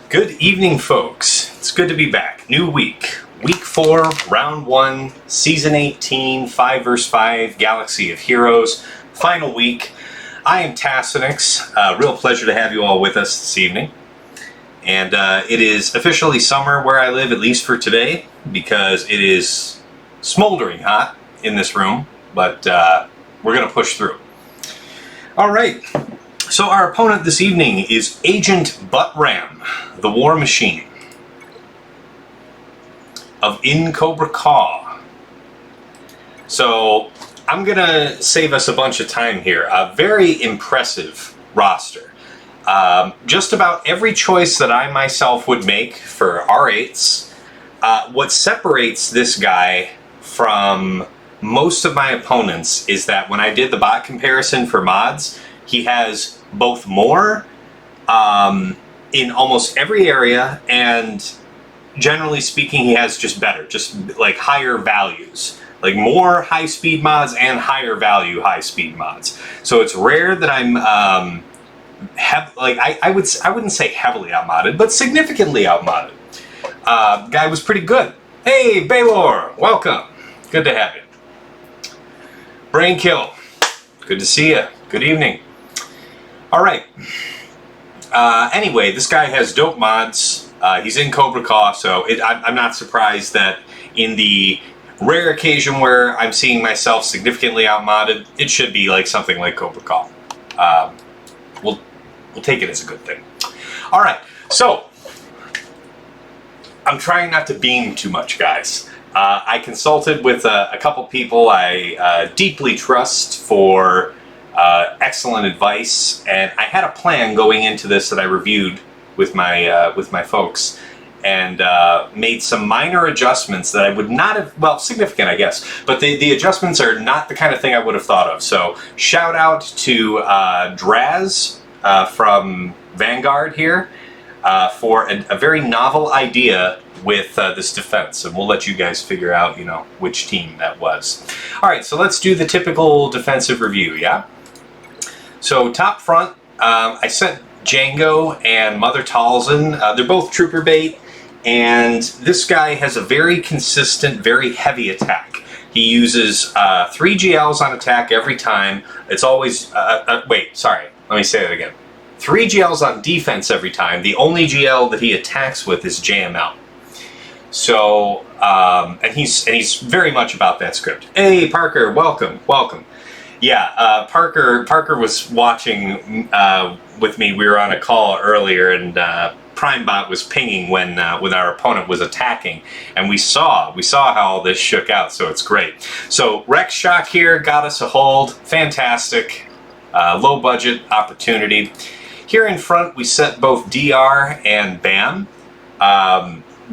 Good evening, folks. It's good to be back. New week. Week 4, Round 1, Season 18, 5 vs. 5, Galaxy of Heroes. Final week. I am Tassinix. Real pleasure to have you all with us this evening. And it is officially summer where I live, at least for today, because it is smoldering hot in this room, but we're going to push through. All right. So our opponent this evening is AgentButtram, the War Machine of In Cobra Caw. So I'm gonna save us a bunch of time here. A very impressive roster. Just about every choice that I myself would make for R8s. What separates this guy from most of my opponents is that when I did the bot comparison for mods, he has both more in almost every area, and generally speaking, he has just better, just like higher values, like more high-speed mods and higher value high-speed mods. So it's rare that I'm I wouldn't say heavily outmodded, but significantly outmodded. Guy was pretty good. Hey, Baylor, welcome. Good to have you. Brainkill, good to see you. Good evening. All right. Anyway, this guy has dope mods. He's in Cobra Caw, so I'm not surprised that in the rare occasion where I'm seeing myself significantly outmodded, it should be like something like Cobra Caw. We'll take it as a good thing. All right. So I'm trying not to beam too much, guys. I consulted with a couple people I deeply trust for excellent advice, and I had a plan going into this that I reviewed with my folks, and made some minor adjustments that I would not have, well, significant I guess, but the adjustments are not the kind of thing I would have thought of. So shout out to Draz from Vanguard here for a very novel idea with this defense, and we'll let you guys figure out, you know, which team that was. All right, so let's do the typical defensive review, yeah? So top front, I sent Django and Mother Talzin. They're both trooper bait, and this guy has a very consistent, very heavy attack. He uses 3 GLs on attack every time. It's always, wait, sorry, let me say that again. 3 GLs on defense every time. The only GL that he attacks with is JML. So, and he's very much about that script. Hey, Parker, welcome, welcome. Yeah, Parker was watching with me. We were on a call earlier, and PrimeBot was pinging when our opponent was attacking, and we saw how all this shook out. So it's great. So Rex Shock here got us a hold. Fantastic, low budget opportunity. Here in front, we set both DR and BAM.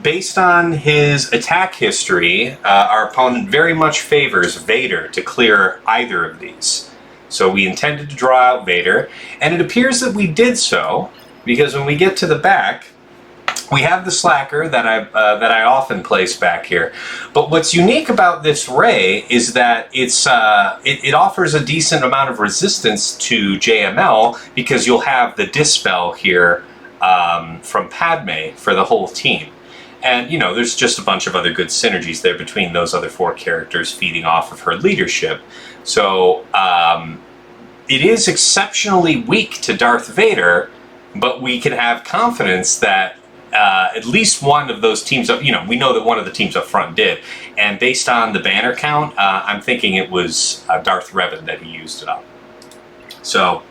Based on his attack history, our opponent very much favors Vader to clear either of these. So we intended to draw out Vader, and it appears that we did so, because when we get to the back, we have the Slacker that I often place back here. But what's unique about this Ray is that it offers a decent amount of resistance to JML, because you'll have the Dispel here from Padme for the whole team. And, you know, there's just a bunch of other good synergies there between those other 4 characters feeding off of her leadership. So, it is exceptionally weak to Darth Vader, but we can have confidence that at least one of those teams, you know, we know that one of the teams up front did. And based on the banner count, I'm thinking it was Darth Revan that he used it on. So,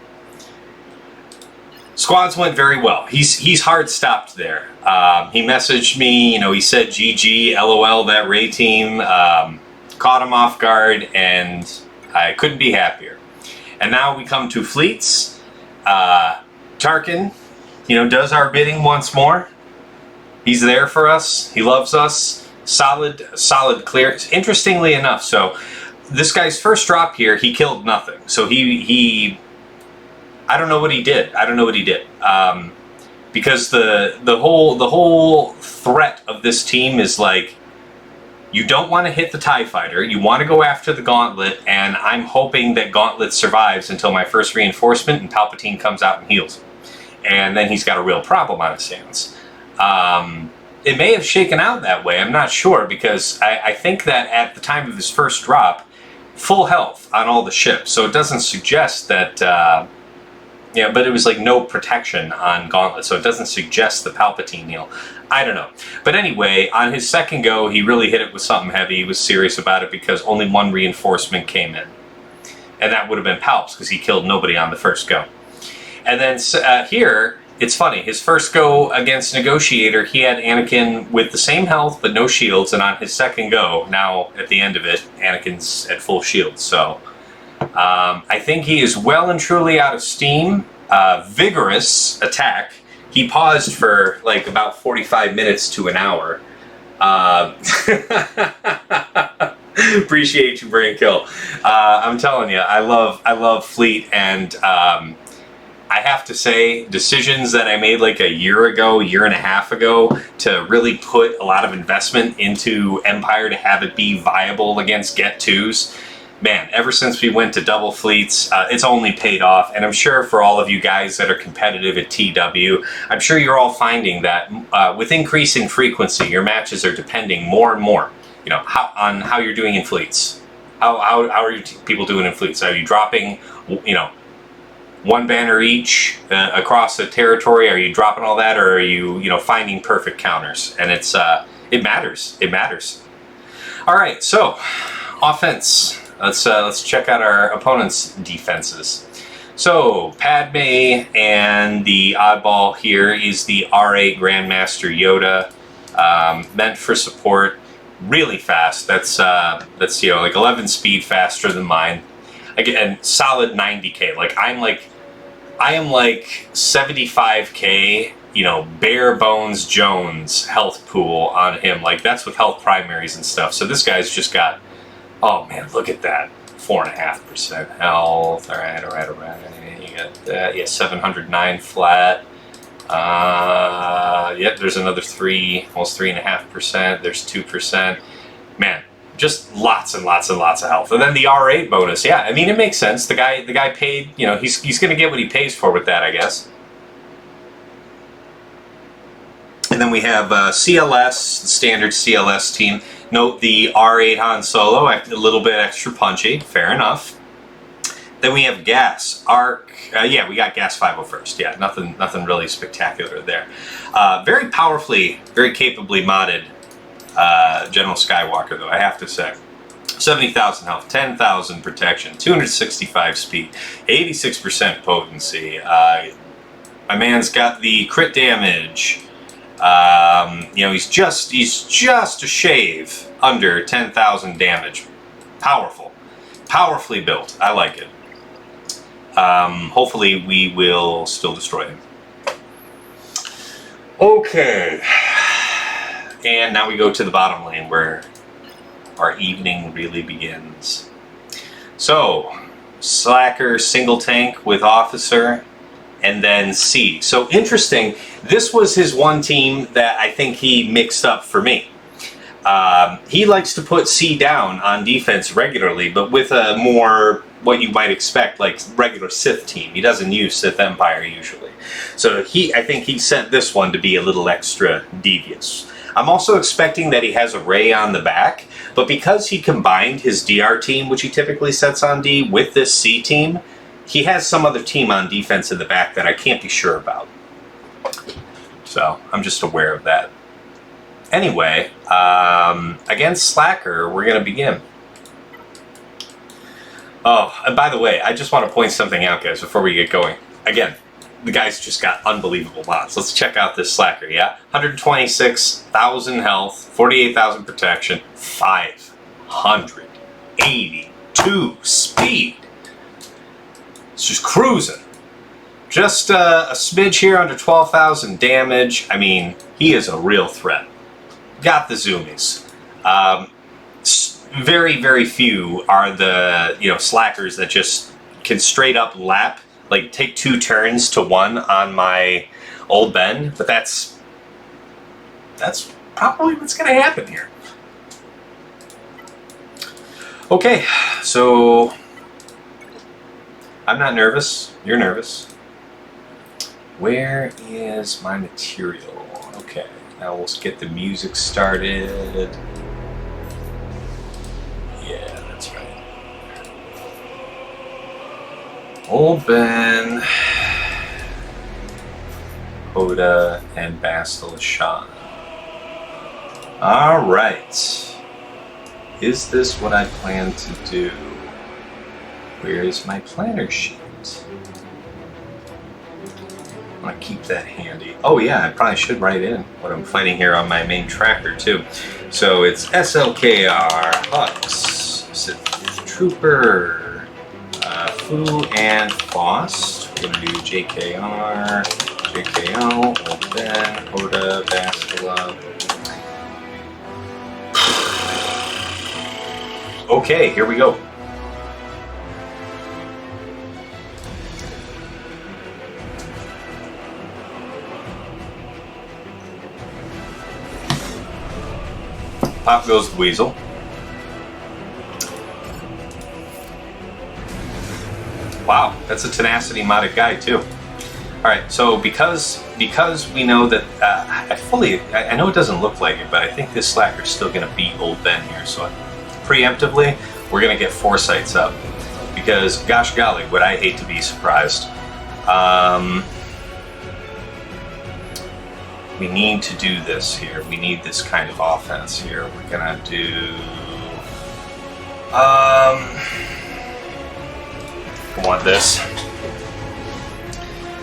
squads went very well. He's hard stopped there. He messaged me, you know, he said GG, LOL, that Ray team. Caught him off guard, and I couldn't be happier. And now we come to fleets. Tarkin, you know, does our bidding once more. He's there for us. He loves us. Solid clear. Interestingly enough, so this guy's first drop here, he killed nothing. So he I don't know what he did. Because the whole threat of this team is like, you don't want to hit the TIE Fighter, you want to go after the Gauntlet, and I'm hoping that Gauntlet survives until my first reinforcement and Palpatine comes out and heals him. And then he's got a real problem on his hands. It may have shaken out that way, I'm not sure, because I think that at the time of his first drop, full health on all the ships, so it doesn't suggest that, yeah, but it was like no protection on Gauntlet, so it doesn't suggest the Palpatine heal. I don't know. But anyway, on his second go, he really hit it with something heavy. He was serious about it because only one reinforcement came in. And that would have been Palps, because he killed nobody on the first go. And then here, it's funny, his first go against Negotiator, he had Anakin with the same health but no shields, and on his second go, now at the end of it, Anakin's at full shield. So I think he is well and truly out of steam. Vigorous attack. He paused for like about 45 minutes to an hour. Appreciate you, Brain Kill. I'm telling you, I love Fleet, and I have to say, decisions that I made like a year and a half ago, to really put a lot of investment into Empire to have it be viable against Get 2s. Man, ever since we went to double fleets, it's only paid off. And I'm sure for all of you guys that are competitive at TW, I'm sure you're all finding that with increasing frequency, your matches are depending more and more, you know, on how you're doing in fleets. How are you people doing in fleets? Are you dropping, you know, one banner each across the territory? Are you dropping all that, or are you, you know, finding perfect counters? And it's it matters. It matters. All right, so offense. Let's check out our opponent's defenses. So Padme, and the oddball here is the R8 Grandmaster Yoda, meant for support, really fast. That's you know, like 11 speed faster than mine. Again, solid 90k. I am like 75k, you know, bare bones Jones health pool on him. Like, that's with health primaries and stuff. So this guy's just got, oh man, look at that. 4.5% health. Alright. You got that. Yeah, 709 flat. Yep, there's another 3, almost 3.5%. There's 2%. Man, just lots and lots and lots of health. And then the R8 bonus, yeah, I mean, it makes sense. The guy paid, you know, he's gonna get what he pays for with that, I guess. And then we have CLS, the standard CLS team. Note the R8 Han Solo, a little bit extra punchy, fair enough. Then we have Gas, Arc, yeah, we got Gas 501st, yeah, nothing really spectacular there. Very powerfully, very capably modded General Skywalker, though, I have to say. 70,000 health, 10,000 protection, 265 speed, 86% potency. My man's got the crit damage. You know, he's just a shave under 10,000 damage. Powerful, powerfully built. I like it. Hopefully we will still destroy him. Okay, and now we go to the bottom lane where our evening really begins. So, Slacker single tank with Officer, and then C. So interesting, this was his one team that I think he mixed up for me. He likes to put C down on defense regularly, but with a more, what you might expect, like regular Sith team. He doesn't use Sith Empire usually. So I think he sent this one to be a little extra devious. I'm also expecting that he has a Ray on the back, but because he combined his DR team, which he typically sets on D, with this C team, he has some other team on defense in the back that I can't be sure about. So I'm just aware of that. Anyway, against Slacker, we're going to begin. Oh, and by the way, I just want to point something out, guys, before we get going. Again, the guy's just got unbelievable mods. Let's check out this Slacker, yeah? 126,000 health, 48,000 protection, 582 speed. It's just cruising. Just a smidge here under 12,000 damage. I mean, he is a real threat. Got the zoomies. Very, very few are the slackers that just can straight up lap, like take 2 turns to 1 on my old Ben. But that's probably what's going to happen here. Okay, so I'm not nervous. You're nervous. Where is my material? Okay, now we'll get the music started. Yeah, that's right. Old Ben, Hoda, and Bastila Shan. Alright. Is this what I plan to do? Where is my planner sheet? I want to keep that handy. Oh yeah, I probably should write in what I'm fighting here on my main tracker too. So it's SLKR, Hux, Sith Trooper, Fu, and Faust. We're going to do JKR, JKO, Old Ben, Hoda, Bastila. Okay, here we go. Pop goes the weasel. Wow, that's a tenacity modded guy too. Alright, so because we know that I know it doesn't look like it, but I think this Slacker's still gonna beat Old Ben here, so preemptively we're gonna get foresights up. Because gosh golly, would I hate to be surprised. We need to do this here. We need this kind of offense here. We're gonna do I want this.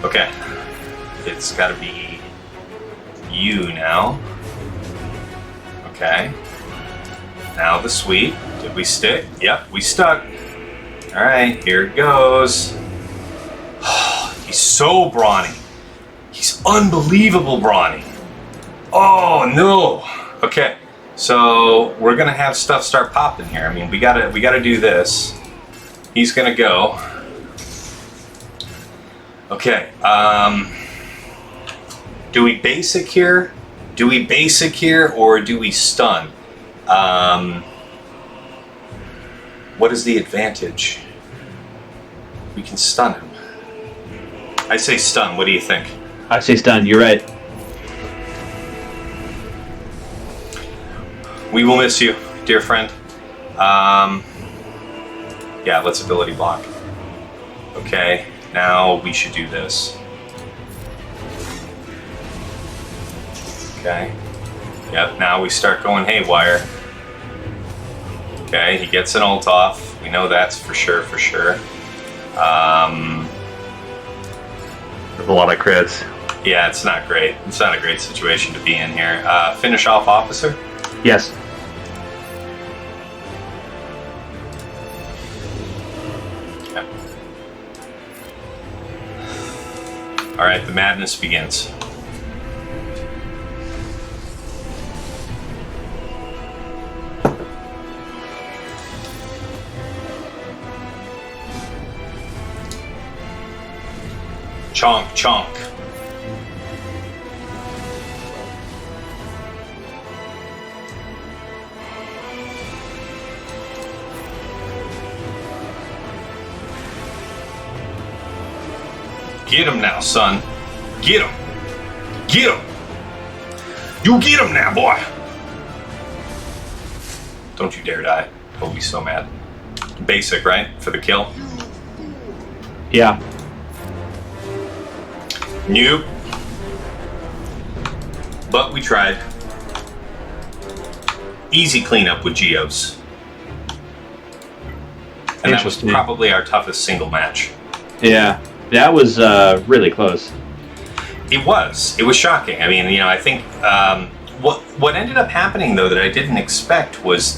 Okay. It's gotta be you now. Okay. Now the sweep. Did we stick? Yep, we stuck. Alright, here it goes. He's so brawny. He's unbelievable brawny. Oh no. Okay, so we're gonna have stuff start popping here. I mean, we gotta do this. He's gonna go. Okay. Do we basic here? Do we basic here or do we stun? What is the advantage? We can stun him. I say stun. What do you think? I say stun. You're right. We will miss you, dear friend. Yeah, let's ability block. Okay, now we should do this. Okay. Yep, now we start going haywire. Okay, he gets an ult off. We know that's for sure, for sure. There's a lot of crits. Yeah, it's not great. It's not a great situation to be in here. Finish off officer? Yes. Okay. Alright, the madness begins. Chonk, chonk. Get him now, son. Get him! Get him! You get him now, boy! Don't you dare die. He'll be so mad. Basic, right? For the kill? Yeah. Nope. But we tried. Easy cleanup with Geos. And that was probably our toughest single match. Yeah. That was really close. It was. It was shocking. I mean, I think what ended up happening, though, that I didn't expect was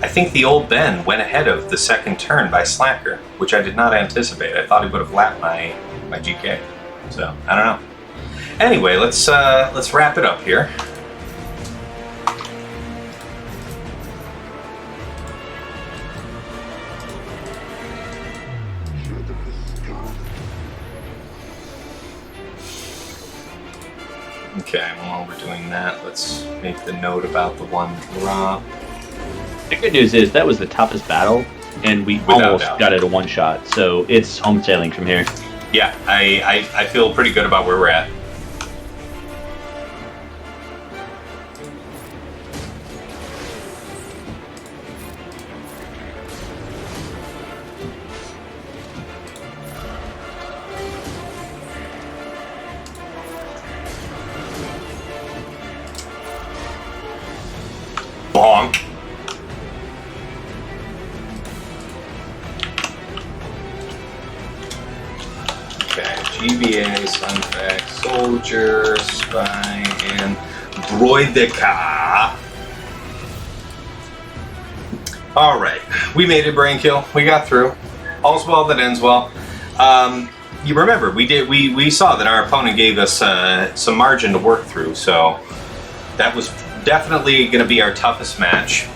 I think the old Ben went ahead of the second turn by Slacker, which I did not anticipate. I thought he would have lapped my GK. So, I don't know. Anyway, let's wrap it up here. Okay, while we're doing that, let's make the note about the one drop. The good news is that was the toughest battle, and we almost got it a one-shot, so it's home sailing from here. Yeah, I feel pretty good about where we're at. Bonk. Okay, GBA, Sunfax, Soldier, Spy, and Droideka. Alright, we made it, Brain Kill. We got through. All's well that ends well. You remember, we saw that our opponent gave us some margin to work through, so that was definitely going to be our toughest match.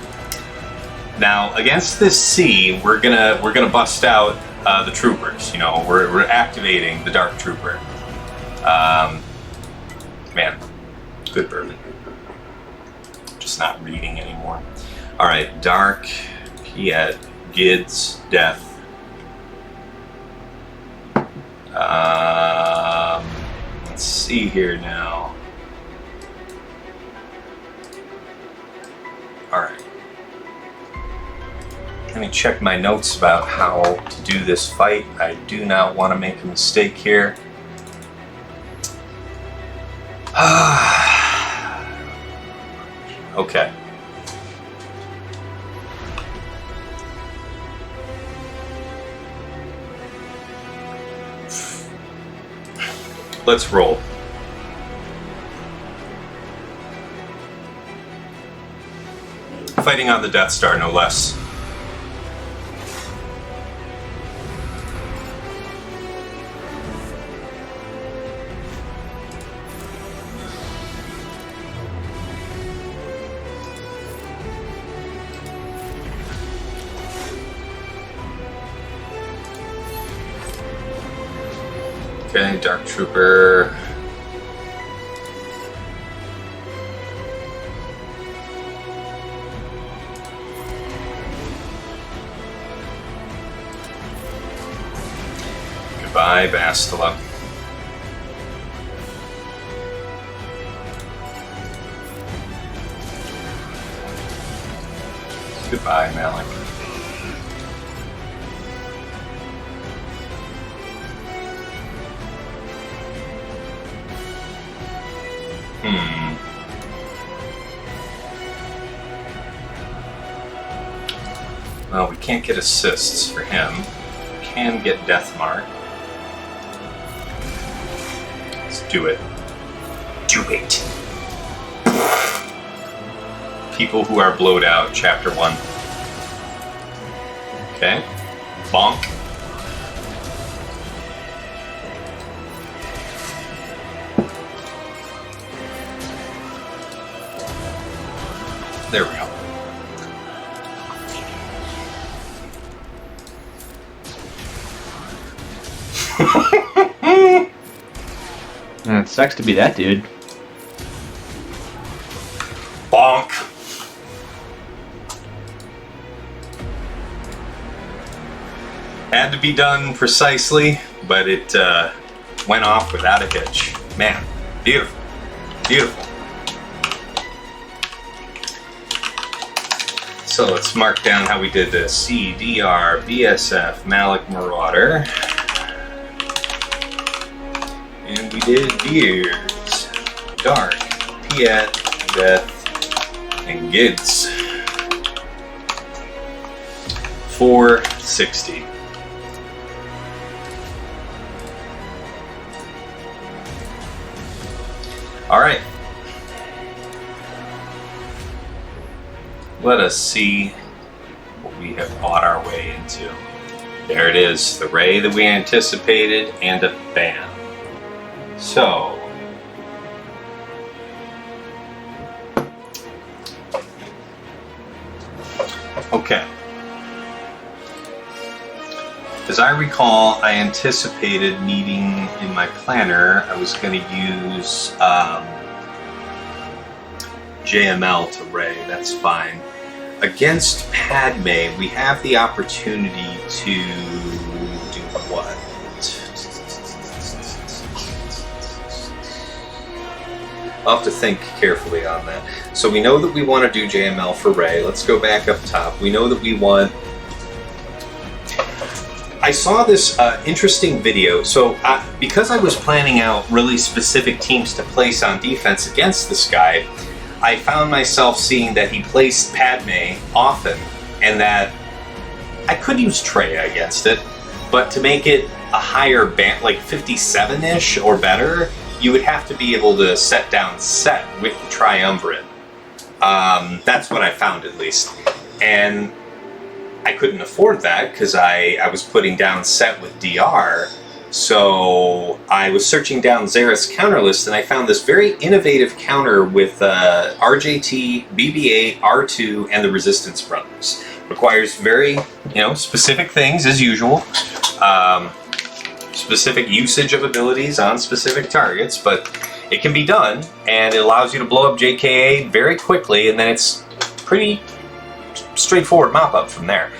Now, against this C, we're gonna bust out the troopers. We're activating the Dark Trooper. Man, good bourbon. Just not reading anymore. All right, Dark. He had Gids, Death. Let's see here now. Alright. Let me check my notes about how to do this fight. I do not want to make a mistake here. Okay. Let's roll. Fighting on the Death Star, no less. Okay, Dark Trooper. Goodbye, Bastila. Goodbye, Malik. Well, we can't get assists for him. We can get Death Mark. Let's do it. Do it! People who are blowed out, Chapter 1. Okay. Bonk. There we go. It sucks to be that dude. Bonk. had to be done precisely, but it went off without a hitch. Man, beautiful, beautiful. So let's mark down how we did this. C, DR, BSF, Malik, Marauder. And we did Beards, Dark, Piet, Death, and Gids. 460. All right. Let us see what we have bought our way into. There it is, the ray that we anticipated, and a ban. So, okay. As I recall, I anticipated needing in my planner, I was going to use JML to ray, that's fine. Against Padme, we have the opportunity to do what? I'll have to think carefully on that. So we know that we want to do JML for ray. Let's go back up top. We know that we want... I saw this interesting video. So because I was planning out really specific teams to place on defense against this guy, I found myself seeing that he placed Padme often, and that I could use Traya against it, but to make it a higher band, like 57-ish or better, you would have to be able to set down set with the Triumvirate. That's what I found, at least. And I couldn't afford that because I was putting down set with DR. So I was searching down Zera's counter list, and I found this very innovative counter with RJT, BB-8, R2, and the Resistance Brothers. Requires very, specific things as usual. Specific usage of abilities on specific targets, but it can be done, and it allows you to blow up JKA very quickly, and then it's pretty straightforward mop-up from there.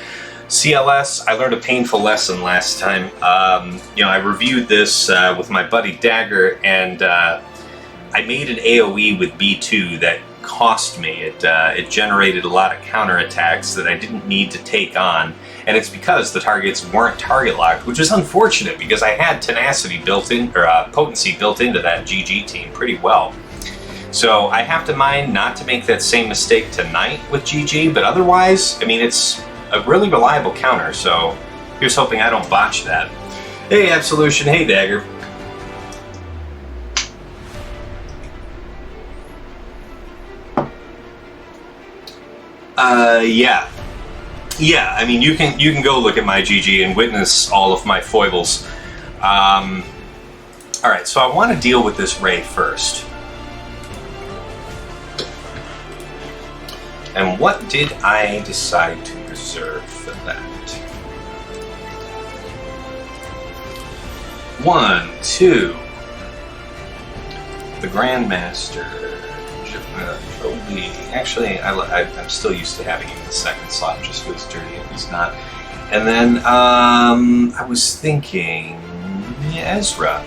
CLS, I learned a painful lesson last time. I reviewed this with my buddy Dagger, and I made an AoE with B2 that cost me. It generated a lot of counterattacks that I didn't need to take on, and it's because the targets weren't target locked, which is unfortunate because I had tenacity built in, or potency built into that GG team pretty well. So I have to mind not to make that same mistake tonight with GG, but otherwise, I mean, it's a really reliable counter, so here's hoping I don't botch that. Hey, Absolution. Hey, Dagger. Yeah. I mean, you can go look at my GG and witness all of my foibles. All right, so I want to deal with this ray first. And what did I decide to reserve for that? 1, 2. The Grandmaster. Jolie. Actually, I'm still used to having him in the second slot. Just feels dirty if he's not. And then I was thinking Ezra.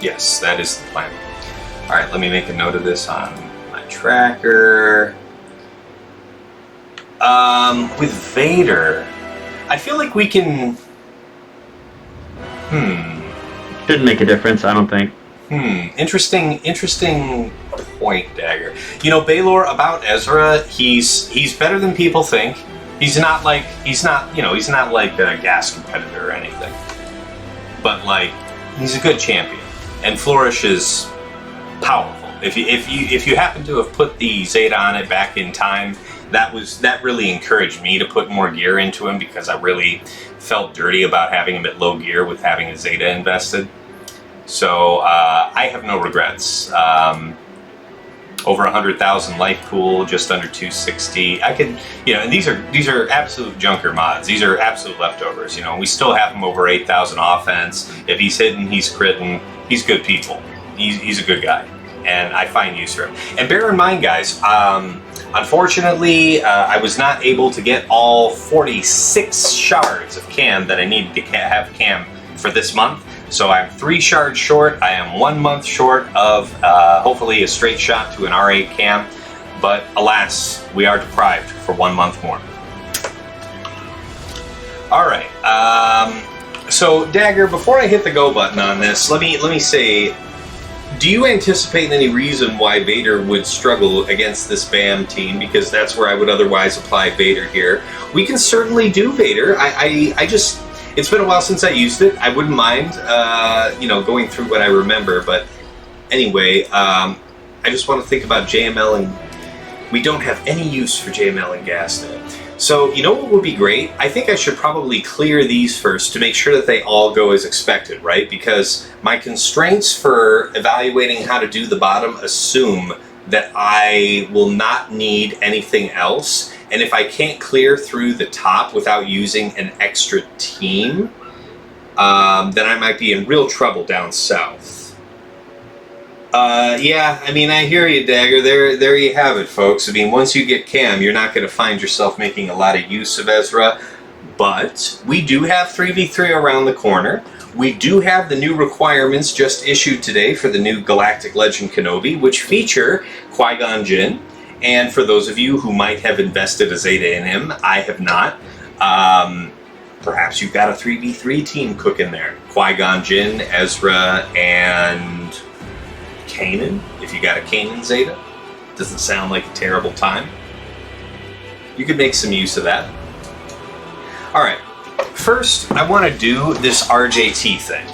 Yes, that is the plan. All right, let me make a note of this on my tracker. With Vader, I feel like we can... Shouldn't make a difference, I don't think. Interesting point, Dagger. Baylor, about Ezra, he's better than people think. He's not like a gas competitor or anything. But he's a good champion. And Flourish is powerful. If you happen to have put the Zeta on it back in time, that really encouraged me to put more gear into him, because I really felt dirty about having him at low gear with having a Zeta invested. So I have no regrets. Over 100,000 life pool, just under 260. I could, and these are absolute junker mods. These are absolute leftovers. We still have him over 8,000 offense. If he's hitting, he's critting. He's good people. He's a good guy, and I find use for him. And bear in mind, guys, Unfortunately, I was not able to get all 46 shards of cam that I needed to have cam for this month. So I'm 3 shards short. I am 1 month short of hopefully a straight shot to an R8 cam. But alas, we are deprived for 1 month more. Alright, so Dagger, before I hit the go button on this, let me say, do you anticipate any reason why Vader would struggle against this BAM team? Because that's where I would otherwise apply Vader here. We can certainly do Vader. I just, it's been a while since I used it. I wouldn't mind, you know, going through what I remember. But anyway, I just want to think about JML, and we don't have any use for JML and Gasnet. So, you know what would be great? I think I should probably clear these first to make sure that they all go as expected, right? Because my constraints for evaluating how to do the bottom assume that I will not need anything else. And if I can't clear through the top without using an extra team, then I might be in real trouble down south. Yeah, I mean, I hear you, Dagger. There you have it, folks. I mean, once you get Cam, you're not going to find yourself making a lot of use of Ezra. But we do have 3v3 around the corner. We do have the new requirements just issued today for the new Galactic Legend Kenobi, which feature Qui-Gon Jinn. And for those of you who might have invested a Zeta in him, I have not. Perhaps you've got a 3v3 team cooking there. Qui-Gon Jinn, Ezra, and Kanan, if you got a Kanan Zeta. Doesn't sound like a terrible time. You could make some use of that. Alright, first I want to do this RJT thing.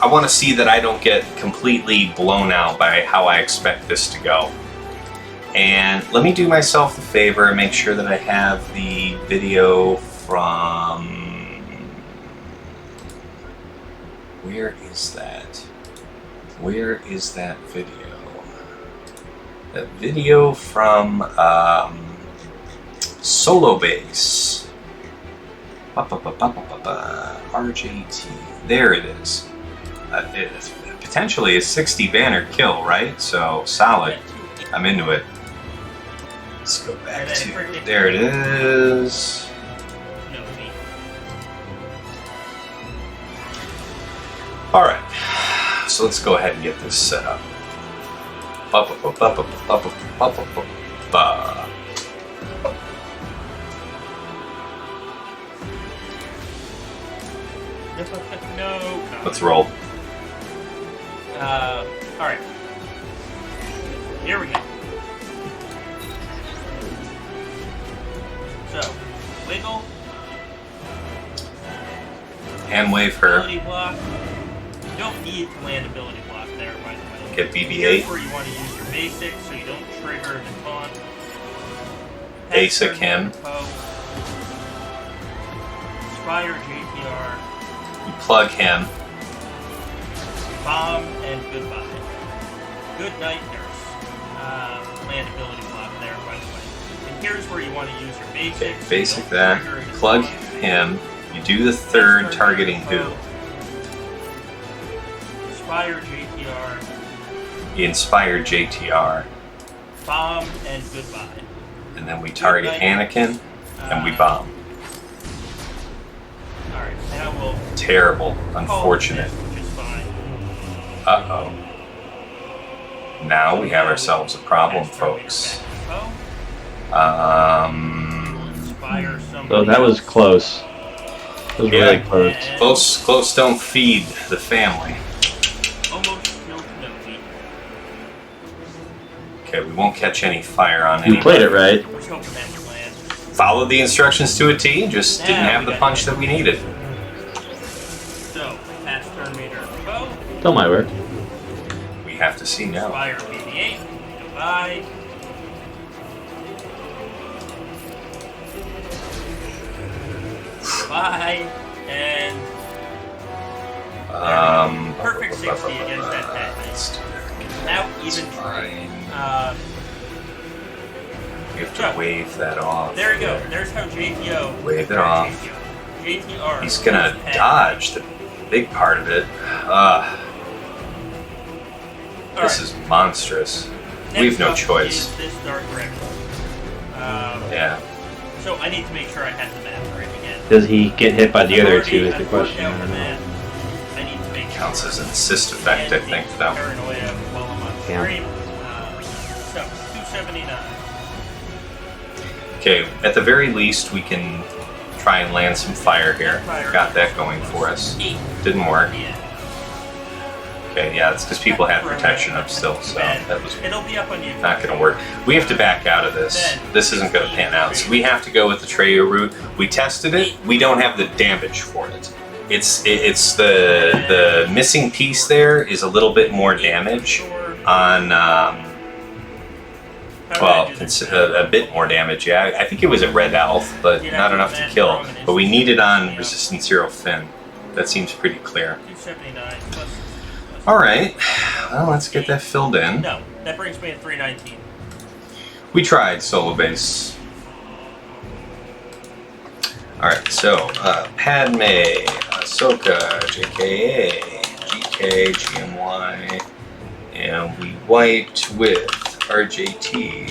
I want to see that I don't get completely blown out by how I expect this to go. And let me do myself the favor and make sure that I have the video from... Where is that? Where is that video? That video from Solobass. RJT. There it is. It's potentially a 60 banner kill, right? So solid. I'm into it. Let's go back to... There it is. Alright. So let's go ahead and get this set up. No. Let's roll. Alright. Here we go. So, wiggle. Hand wave her. Ability block. You don't need to land ability block there, by the way. Get BB-8. Here's where you want to use your basic so you don't trigger the taunt. Basic him. Inspire JTR. You plug him. Bomb and goodbye. Good night, nurse. Land ability block there, by the way. And here's where you want to use your basic. Okay, basic that. Plug him. You do the third targeting who? Inspire JTR. You inspire JTR. Bomb and goodbye. And then we target Anakin and we bomb. Alright, now we'll... Terrible. Unfortunate. Which is fine. Uh-oh. Now we have ourselves a problem, folks. So that was close. It was really close. Close don't feed the family. Almost no feed. Okay, we won't catch any fire on anybody. You played it right. We're hoping that will land. Followed the instructions to a T, just didn't have the punch that we needed. So, pass turn meter bow. Still might work. We have to see now. Inspire BB-8. Goodbye. Goodbye. And... perfect 60 against that Padme. Without even trying. You have to wave that off. There you go. There's how JTO... Wave it off. JTR... He's gonna dodge the big part of it. This is monstrous. We have no choice. This dark red. Yeah. So I need to make sure I have the map for him again. Does he get hit by the other two? Is the I've question. worked out I the don't know. map. I need to make Counts sure. as an assist effect, I think, though. Paranoia while I'm on Yeah. stream. So 279. Okay, at the very least, we can try and land some fire here. Got that going for us. Didn't work. Yeah. Okay, yeah, it's because people had protection up still, so that was It'll be up on you. not going to work. We have to back out of this. This isn't going to pan out. So we have to go with the Traya route. We tested it. We don't have the damage for it. It's the missing piece there is a little bit more damage on. Well, it's a bit more damage, yeah. I think it was a red elf, but not enough to kill. But we need it on Resistance 0 Finn. That seems pretty clear. 279 plus. Alright, well, let's get that filled in. No, that brings me to 319. We tried Solobass. Alright, so Padme, Ahsoka, JKA, GK, GMY, and we wiped with RJT.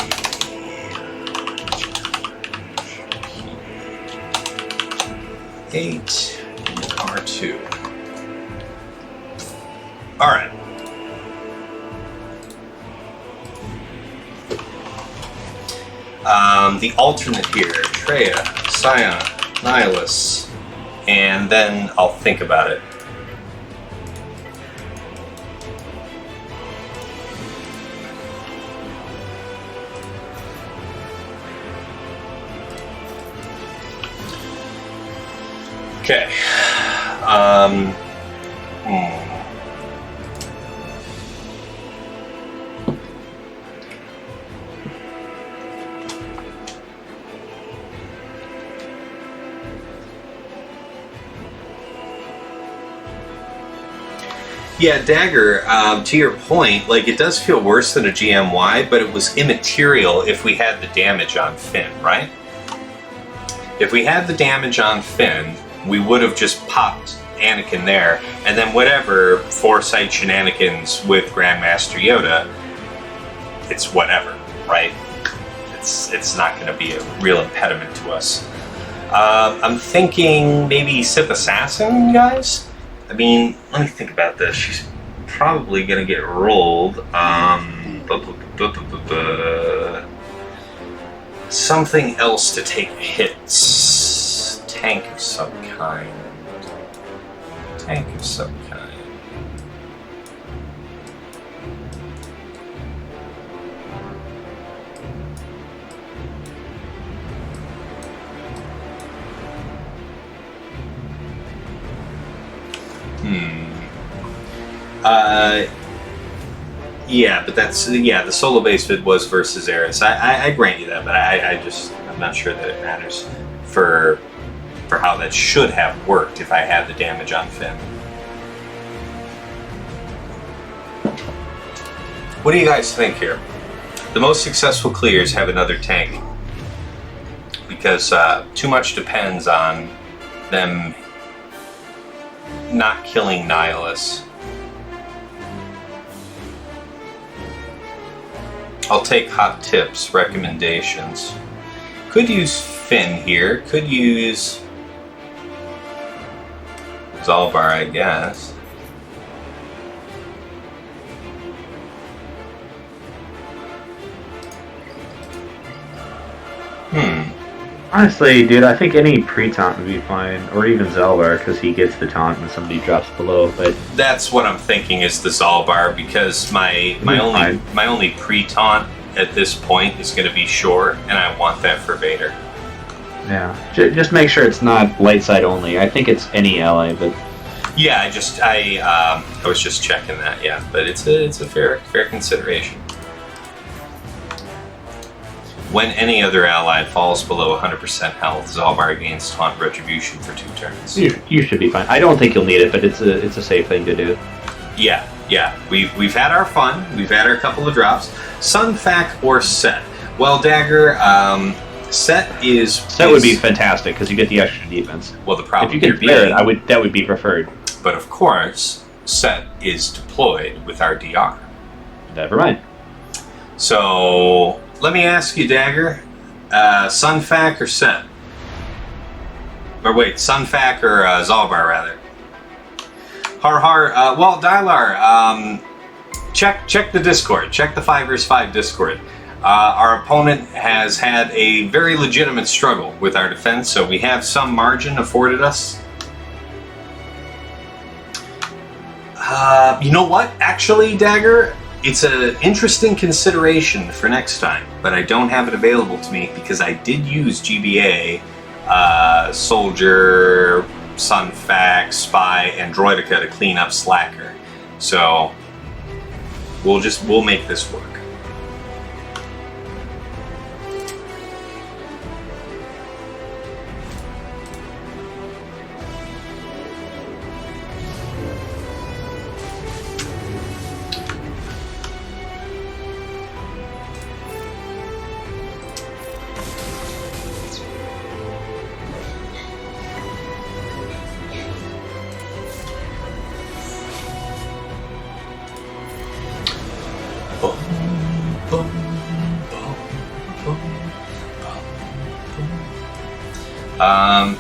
Eight and R2. Alright. The alternate here, Traya, Scion, Nihilus, and then I'll think about it. Okay. Yeah, Dagger, to your point, like, it does feel worse than a GMY, but it was immaterial if we had the damage on Finn, right? If we had the damage on Finn, we would have just popped Anakin there, and then whatever Foresight shenanigans with Grandmaster Yoda, it's whatever, right? It's not going to be a real impediment to us. I'm thinking maybe Sith Assassin, guys? I mean, let me think about this. She's probably going to get rolled. Something else to take hits. Tank of some kind. Tank of some kind. Yeah, but that's, yeah, the Solobass bid was versus Eris. I grant you that, but I'm not sure that it matters for how that should have worked if I had the damage on Finn. What do you guys think here? The most successful clears have another tank because too much depends on them not killing Nihilus. I'll take hot tips, recommendations. Could use Finn here. Could use Zalbar, I guess. Honestly, dude, I think any pre-taunt would be fine, or even Zalbar, because he gets the taunt when somebody drops below. But that's what I'm thinking is the Zalbar, because my only pre-taunt at this point is going to be Shore, and I want that for Vader. Yeah, just make sure it's not light side only. I think it's any ally, but yeah, I was just checking that. Yeah, but it's a fair consideration. When any other ally falls below 100% health, Zalbar gains taunt retribution for 2 turns. You should be fine. I don't think you'll need it, but it's a safe thing to do. Yeah. We've had our fun. We've had our couple of drops. Sunfac or Set? Well, Dagger, Set would be fantastic because you get the extra defense. Well, the problem if you can clear it, that would be preferred. But of course, Set is deployed with our DR. Never mind. So let me ask you, Dagger, Sunfac or Sen? Or wait, Sunfac or Zalbar, rather. Har har. Well, Dylar, check the Discord. Check the 5 vs 5 Discord. Our opponent has had a very legitimate struggle with our defense, so we have some margin afforded us. You know what? Actually, Dagger, it's an interesting consideration for next time, but I don't have it available to me because I did use GBA, Soldier, Sunfac, Spy, and Droidica to clean up Slacker. So we'll make this work.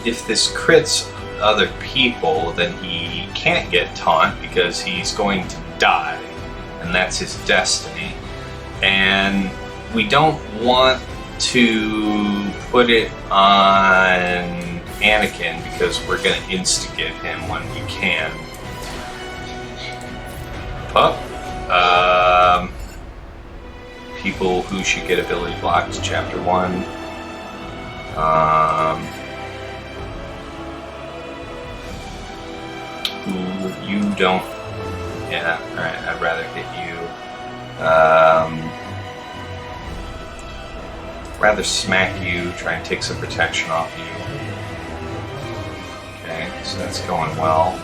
If this crits other people, then he can't get taunt because he's going to die, and that's his destiny. And we don't want to put it on Anakin because we're going to instigate him when we can. But people who should get ability blocked, Chapter 1. You don't. Yeah, alright, I'd rather hit you. Rather smack you, try and take some protection off you. Okay, so that's going well.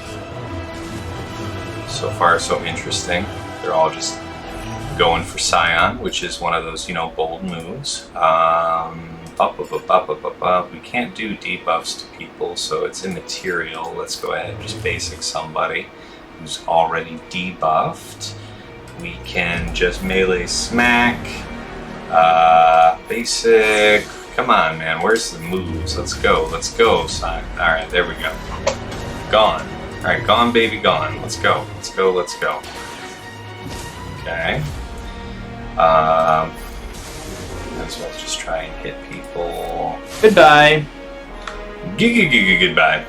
So far, so interesting. They're all just going for Scion, which is one of those, bold moves. We can't do debuffs to people, so it's immaterial. Let's go ahead and just basic somebody who's already debuffed. We can just melee smack. Basic. Come on, man. Where's the moves? Let's go. Let's go, Scion. Alright, there we go. Gone. Alright, gone, baby, gone. Let's go. Let's go, let's go. Okay. Might as well just try and hit people. Goodbye. Goodbye.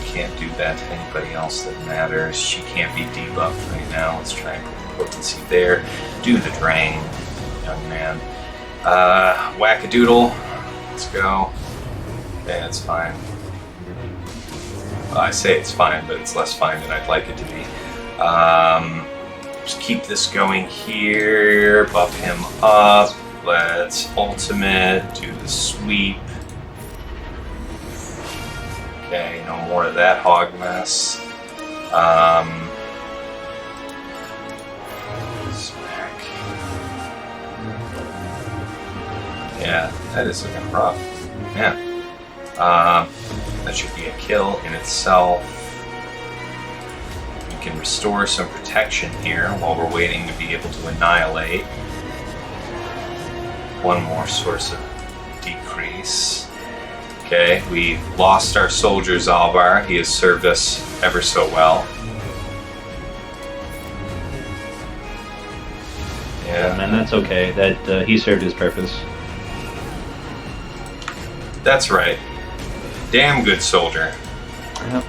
Can't do that to anybody else that matters. She can't be debuffed right now. Let's try and put the potency there. Do the drain, young man. Wackadoodle. Let's go. Okay, that's fine. I say it's fine, but it's less fine than I'd like it to be. Just keep this going here. Buff him up. Let's ultimate. Do the sweep. Okay, no more of that hog mess. Smack. Yeah, that is looking rough. Yeah. That should be a kill in itself. We can restore some protection here while we're waiting to be able to annihilate. One more source of decrease. Okay, we lost our soldier Zalbar. He has served us ever so well. Yeah, And that's okay. That he served his purpose. That's right. Damn good soldier. Yep.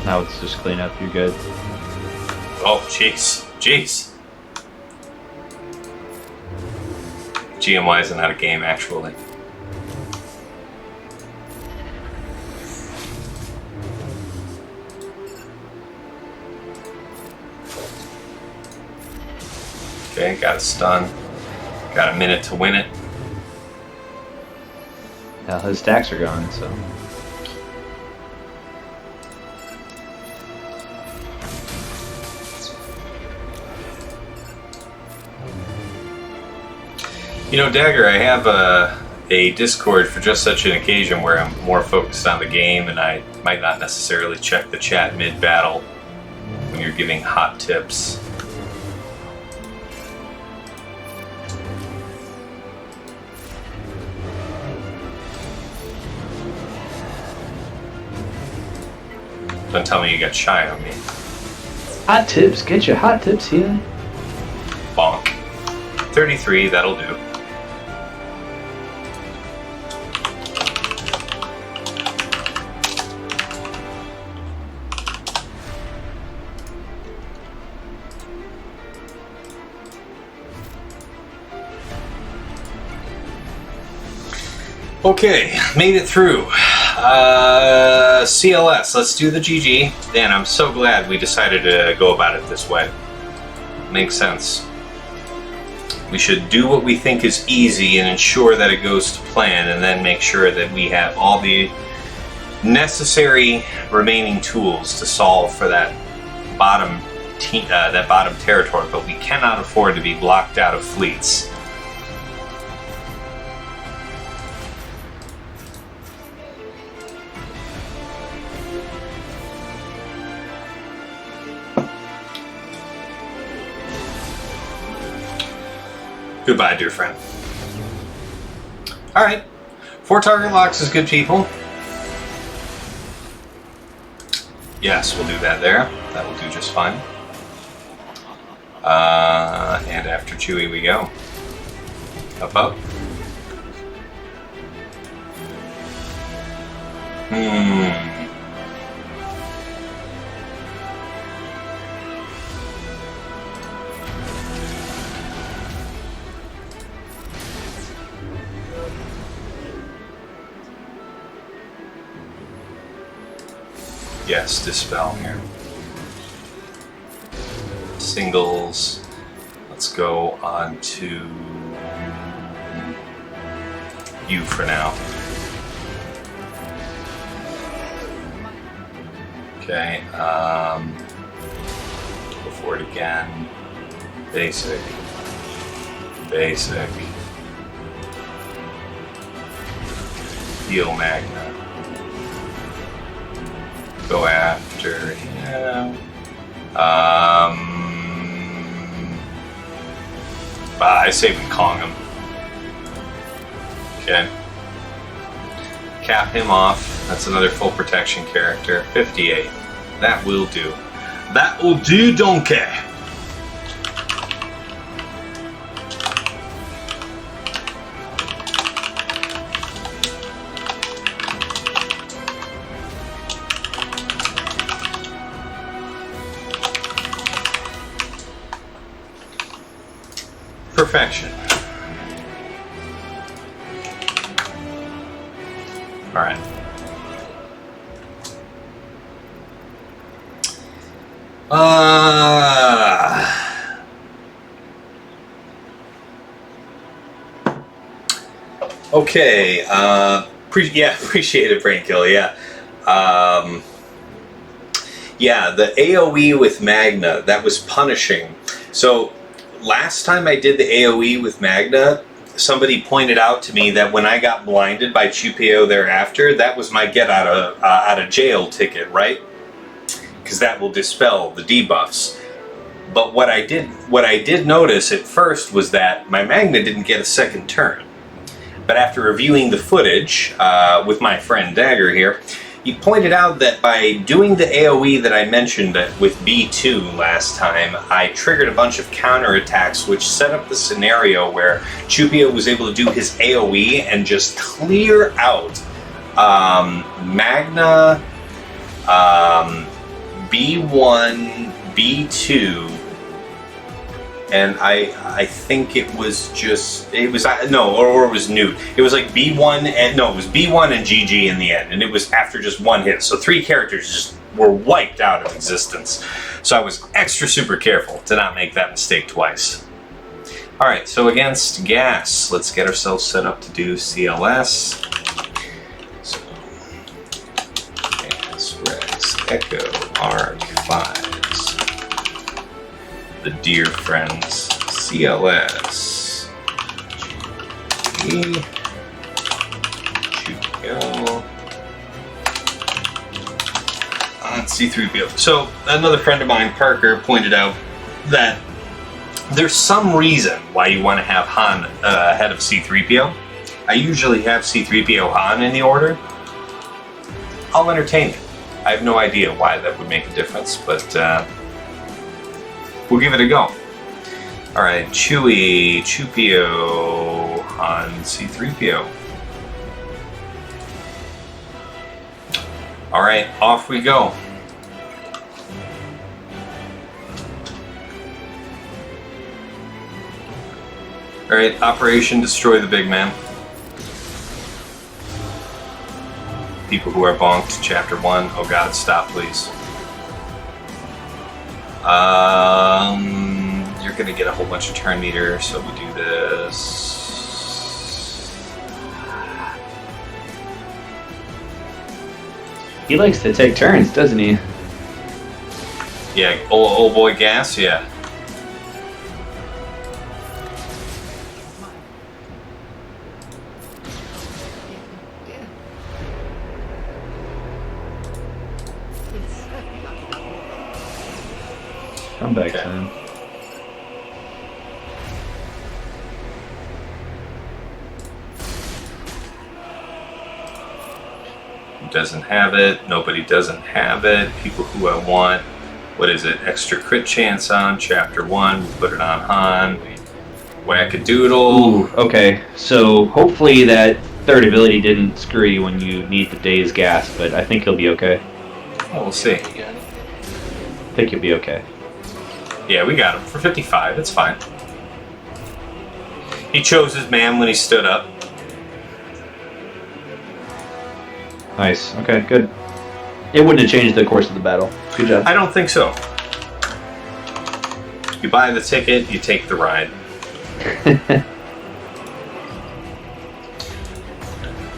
Now it's just clean up. You're good. Oh, jeez. Jeez. GMY isn't out of game, actually. Okay, got a stun. Got a minute to win it. Now his stacks are gone, so. You know, Dagger, I have a Discord for just such an occasion where I'm more focused on the game and I might not necessarily check the chat mid-battle when you're giving hot tips. Don't tell me you got shy on me. Hot tips, get your hot tips here. Bonk. 33, that'll do. Okay, made it through. CLS, let's do the GG. Dan, I'm so glad we decided to go about it this way. Makes sense. We should do what we think is easy and ensure that it goes to plan, and then make sure that we have all the necessary remaining tools to solve for that bottom territory, but we cannot afford to be blocked out of fleets. Goodbye, dear friend. Alright. 4 target locks is good, people. Yes, we'll do that there. That will do just fine. And after Chewie we go. Up, up. Yes, dispel here. Singles. Let's go on to you for now. Okay, go for it again. Basic. Basic. Heal Magna. Go after him. I say we Kong him. Okay. Cap him off. That's another full protection character. 58. That will do. That will do, donkey. Perfection. All right. Okay. Yeah, appreciate it, Brain Kill. Yeah. Yeah, the AoE with Magna, that was punishing. So last time I did the AoE with Magna, somebody pointed out to me that when I got blinded by Chupio thereafter, that was my get out of jail ticket, right? Because that will dispel the debuffs. But what I did notice at first was that my Magna didn't get a second turn. But after reviewing the footage with my friend Dagger here, he pointed out that by doing the AoE that I mentioned with B2 last time, I triggered a bunch of counterattacks which set up the scenario where Chupio was able to do his AoE and just clear out Magna, B1, B2, and I think it was Newt. It was like B1 and it was B1 and GG in the end, and it was after just one hit. So 3 characters just were wiped out of existence. So I was extra super careful to not make that mistake twice. All right, so against Gas, let's get ourselves set up to do CLS. So Gas, Rex, Echo, Arc, 5s. The dear friends, CLS, G, go. On C3PO. So another friend of mine, Parker, pointed out that there's some reason why you want to have Han ahead of C3PO. I usually have C3PO Han in the order. I'll entertain it. I have no idea why that would make a difference, but we'll give it a go. Alright, Chewie, Chewpio, Han, C3PO. Alright, off we go. Alright, Operation Destroy the Big Man. People who are bonked, Chapter 1. Oh god, stop please. You're gonna get a whole bunch of turn meter, so we do this. He likes to take turns, doesn't he? Yeah, old boy gas, yeah. Come back, Okay. son. Doesn't have it. Nobody doesn't have it. People who I want. What is it? Extra crit chance on Chapter 1. We put it on Han. Whack-a-doodle. Ooh, okay. So hopefully that third ability didn't screw you when you need the day's gas, but I think he'll be okay. Oh, we'll see. I think he'll be okay. Yeah, we got him for 55. It's fine. He chose his man when he stood up. Nice. Okay, good. It wouldn't have changed the course of the battle. Good job. I don't think so. You buy the ticket, you take the ride.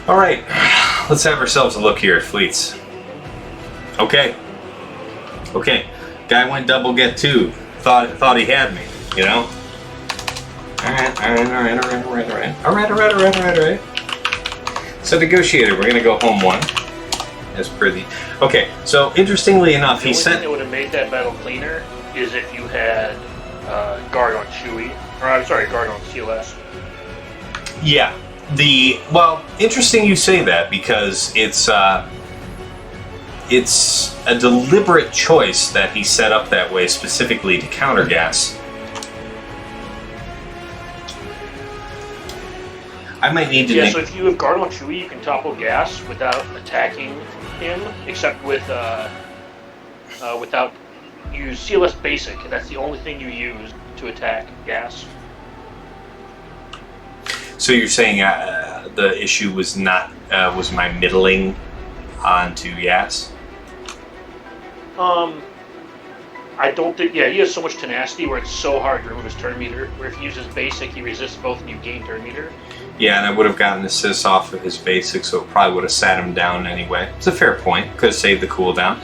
All right, let's have ourselves a look here at fleets. Okay. Guy went double get two. Thought he had me, you know? Alright. So Negotiator, we're gonna go home one. As per the... Okay, so interestingly enough, The he only sent... thing that would have made that battle cleaner is if you had guard on Chewie, or I'm sorry, guard on COS. Yeah. Well, interesting you say that, because it's a deliberate choice that he set up that way specifically to counter gas. I might need to... Yeah, so if you have guard on Chewie, you can topple gas without attacking him, except with without use CLS basic. That's the only thing you use to attack gas. So you're saying the issue was not was my middling onto gas? I don't think. Yeah, he has so much tenacity where it's so hard to remove his turn meter. Where if he uses basic, he resists both, and you gain turn meter. Yeah, and I would have gotten assists off of his basic, so it probably would have sat him down anyway. It's a fair point. Could have saved the cooldown,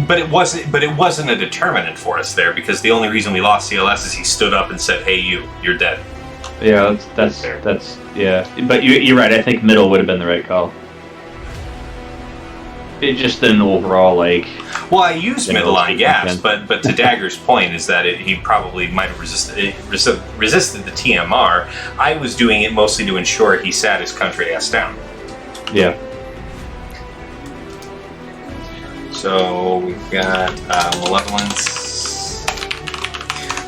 but it wasn't. But it wasn't a determinant for us there, because the only reason we lost CLS is he stood up and said, "Hey, you're dead." Yeah, that's yeah. But you're right. I think middle would have been the right call. It just an overall like. Well, I used middle on gas, again. but to Dagger's point is that he probably might have resisted the TMR. I was doing it mostly to ensure he sat his country ass down. Yeah. So we've got Malevolence.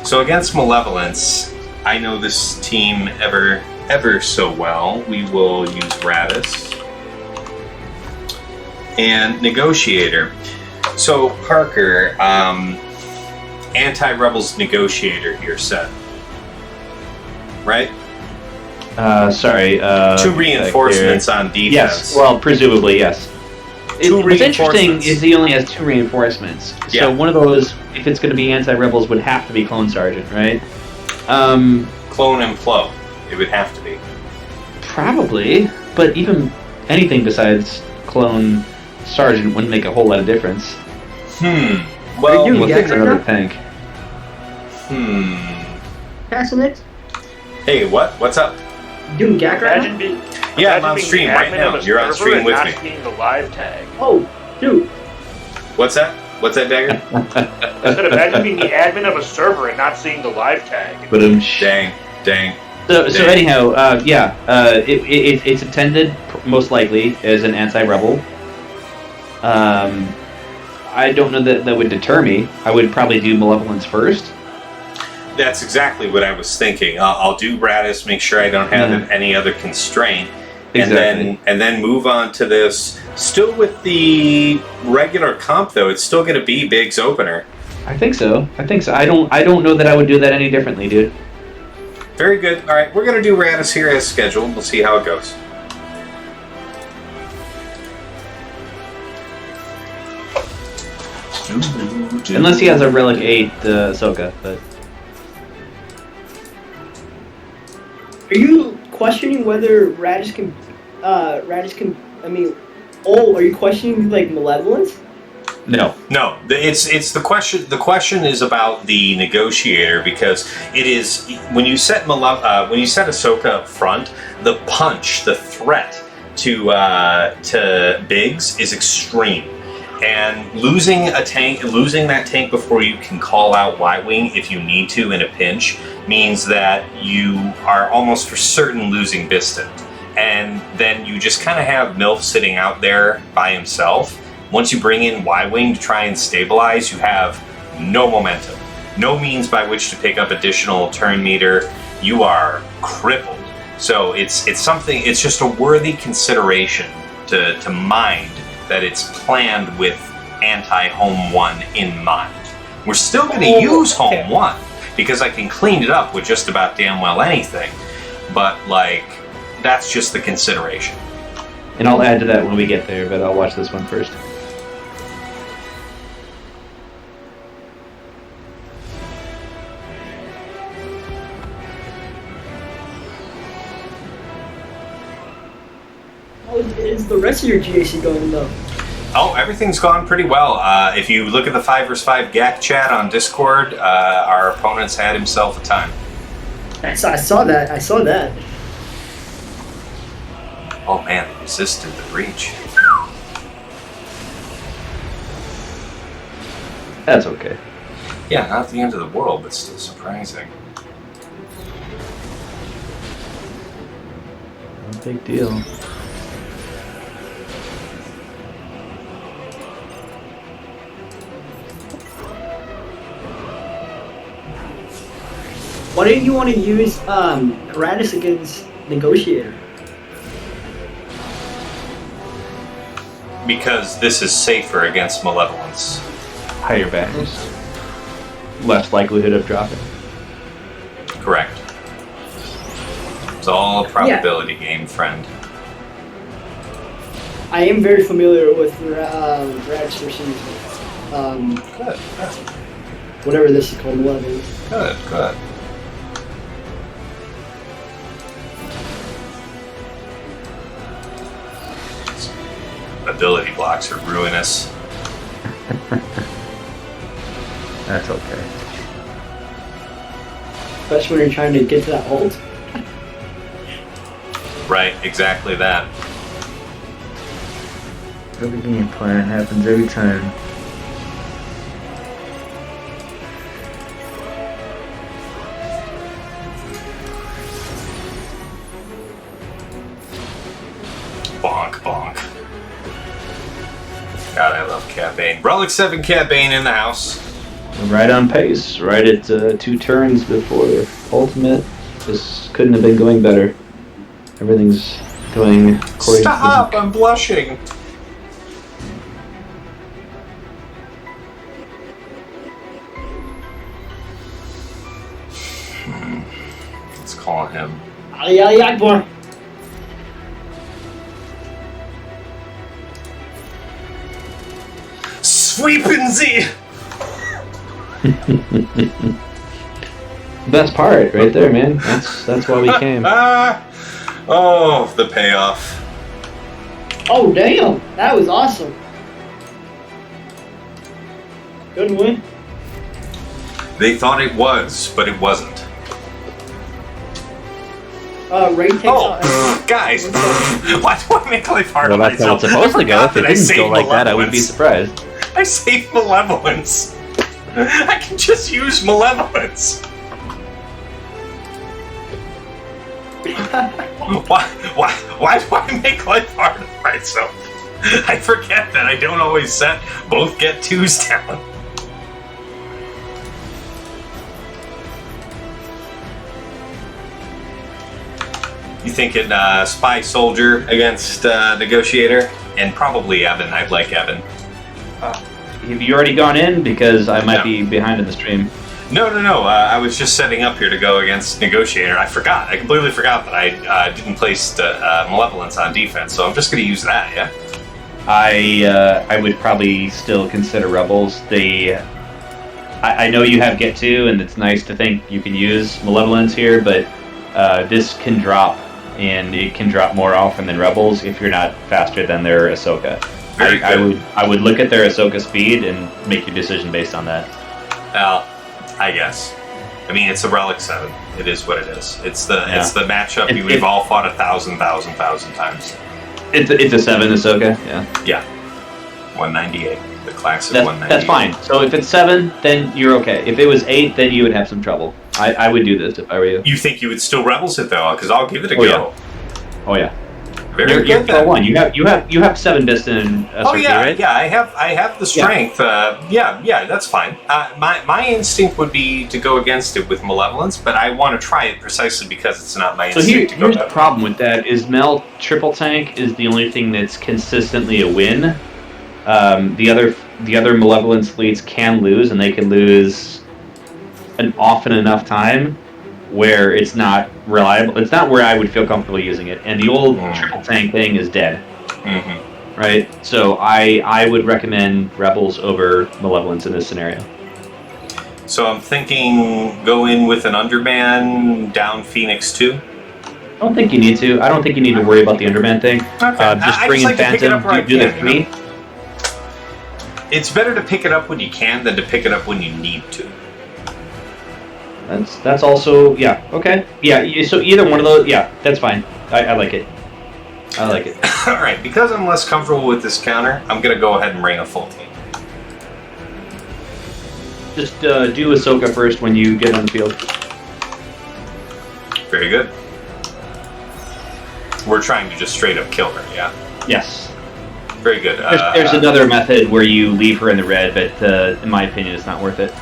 So against Malevolence, I know this team ever so well. We will use Raddus and Negotiator. So Parker, anti-rebels Negotiator here set, right? Sorry. 2 reinforcements on defense. Yes. Well, presumably yes. What's interesting reinforcements. is he only has 2 reinforcements. Yeah. So one of those, if it's going to be anti-rebels, would have to be Clone Sergeant, right? Clone and Plo. It would have to be. Probably, but even anything besides Clone Sergeant wouldn't make a whole lot of difference. Well, We'll fix another tank. Passing it? Hey, what? What's up? Doing GAC right now? Imagine being Yeah, I'm Imagine on being stream the right admin now. of a You're on server stream and with not me. seeing the live tag. Oh, dude. What's that? What's that, Dagger? I said, imagine being the admin of a server and not seeing the live tag. But Dang. So Dang. anyhow, it's intended most likely as an anti-rebel. I don't know that would deter me. I would probably do Malevolence first. That's exactly what I was thinking. I'll do Raddus, make sure I don't have any other constraint, Exactly. and then move on to this. Still with the regular comp though, it's still going to be Big's opener. I think so. I don't know that I would do that any differently, dude. Very good. All right, we're going to do Raddus here as scheduled. We'll see how it goes. Unless he has a Relic 8 Ahsoka, but Are you questioning whether Raddus can? I mean, are you questioning like Malevolence? no. No, it's the question. The question is about the Negotiator because it is when you set Ahsoka up front, the punch, the threat to Biggs is extreme, and losing that tank before you can call out Y-wing if you need to in a pinch means that you are almost for certain losing Biston, and then you just kind of have Milf sitting out there by himself. Once you bring in Y-wing to try and stabilize, you have no momentum, no means by which to pick up additional turn meter. You are crippled. So it's something. It's just a worthy consideration to mind that it's planned with anti-home 1 in mind. We're still going to use home 1 because I can clean it up with just about damn well anything. But that's just the consideration. And I'll add to that when we get there, but I'll watch this one first. How is the rest of your GAC going though? Oh, everything's gone pretty well. If you look at the 5 vs 5 GAC chat on Discord, our opponent's had himself a time. I saw that. Oh man, they resisted the breach. That's okay. Yeah, not the end of the world, but still surprising. No big deal. Why didn't you want to use Raddus against Negotiator? Because this is safer against Malevolence. Higher values. Less likelihood of dropping. Correct. It's all a probability game, friend. I am very familiar with Raddus versus Good. whatever this is called, Malevolence. Good. Ability blocks are ruinous. That's okay. Especially when you're trying to get to that hold. Right, exactly that. Every game plan happens every time. Bonk. God, I love Cat Bane. Relic 7 Cat Bane in the house. Right on pace. Right at 2 turns before ultimate. This couldn't have been going better. Everything's going according Stop! to I'm blushing. Let's call him. Akbar. Sweepin' Z! Best part, right there, man. That's why we came. Oh, the payoff. Oh damn, that was awesome. Good win. They thought it was, but it wasn't. Ray takes Oh, out. guys, why do I make life hard Well, on that's how myself? it's supposed to go. I If it forgot that I didn't go saved like that, I would be Malevolence. surprised. I saved Malevolence. I can just use Malevolence. Why do I make life hard on myself? I forget that I don't always set both get 2s down. You thinking Spy Soldier against Negotiator? And probably Evan. I'd like Evan. Have you already gone in? Because I might be behind in the stream. No. I was just setting up here to go against Negotiator. I forgot. I completely forgot that I didn't place the Malevolence on defense, so I'm just going to use that, yeah? I would probably still consider Rebels. I know you have Get 2, and it's nice to think you can use Malevolence here, but this can drop, and it can drop more often than Rebels if you're not faster than their Ahsoka. I would look at their Ahsoka speed and make your decision based on that. Well, I guess. I mean, it's a Relic 7. It is what it is. It's the matchup we've all fought 1,000 times. It's a 7 Ahsoka, yeah. Yeah. 198. The classic 198. That's fine. So if it's 7, then you're okay. If it was 8, then you would have some trouble. I would do this if I were you. You think you would still Rebels it though? Because I'll give it a Oh, go. Oh yeah. Very You're good. Then. 1. You have 7 distant Ahsoka, Oh yeah, right? yeah. I have the strength. Yeah. That's fine. My instinct would be to go against it with Malevolence, but I want to try it precisely because it's not my So instinct to go. here's the problem with that: is Mel triple tank is the only thing that's consistently a win. The other Malevolence fleets can lose, and they can lose an often enough time where it's not reliable. It's not where I would feel comfortable using it. And the old triple tank thing is dead. Mm-hmm. Right? So I would recommend Rebels over Malevolence in this scenario. So I'm thinking go in with an Underman, down Phoenix 2. I don't think you need to. I don't think you need to worry about the Underman thing. Okay. Just bring in Phantom, do the 3. It's better to pick it up when you can than to pick it up when you need to. That's also, yeah, okay. Yeah, so either one of those, yeah, that's fine. I like it. I like it. Alright, because I'm less comfortable with this counter, I'm going to go ahead and bring a full team. Just do Ahsoka first when you get on the field. Very good. We're trying to just straight up kill her, yeah? Yes. Very good. There's another method where you leave her in the red, but in my opinion, it's not worth it.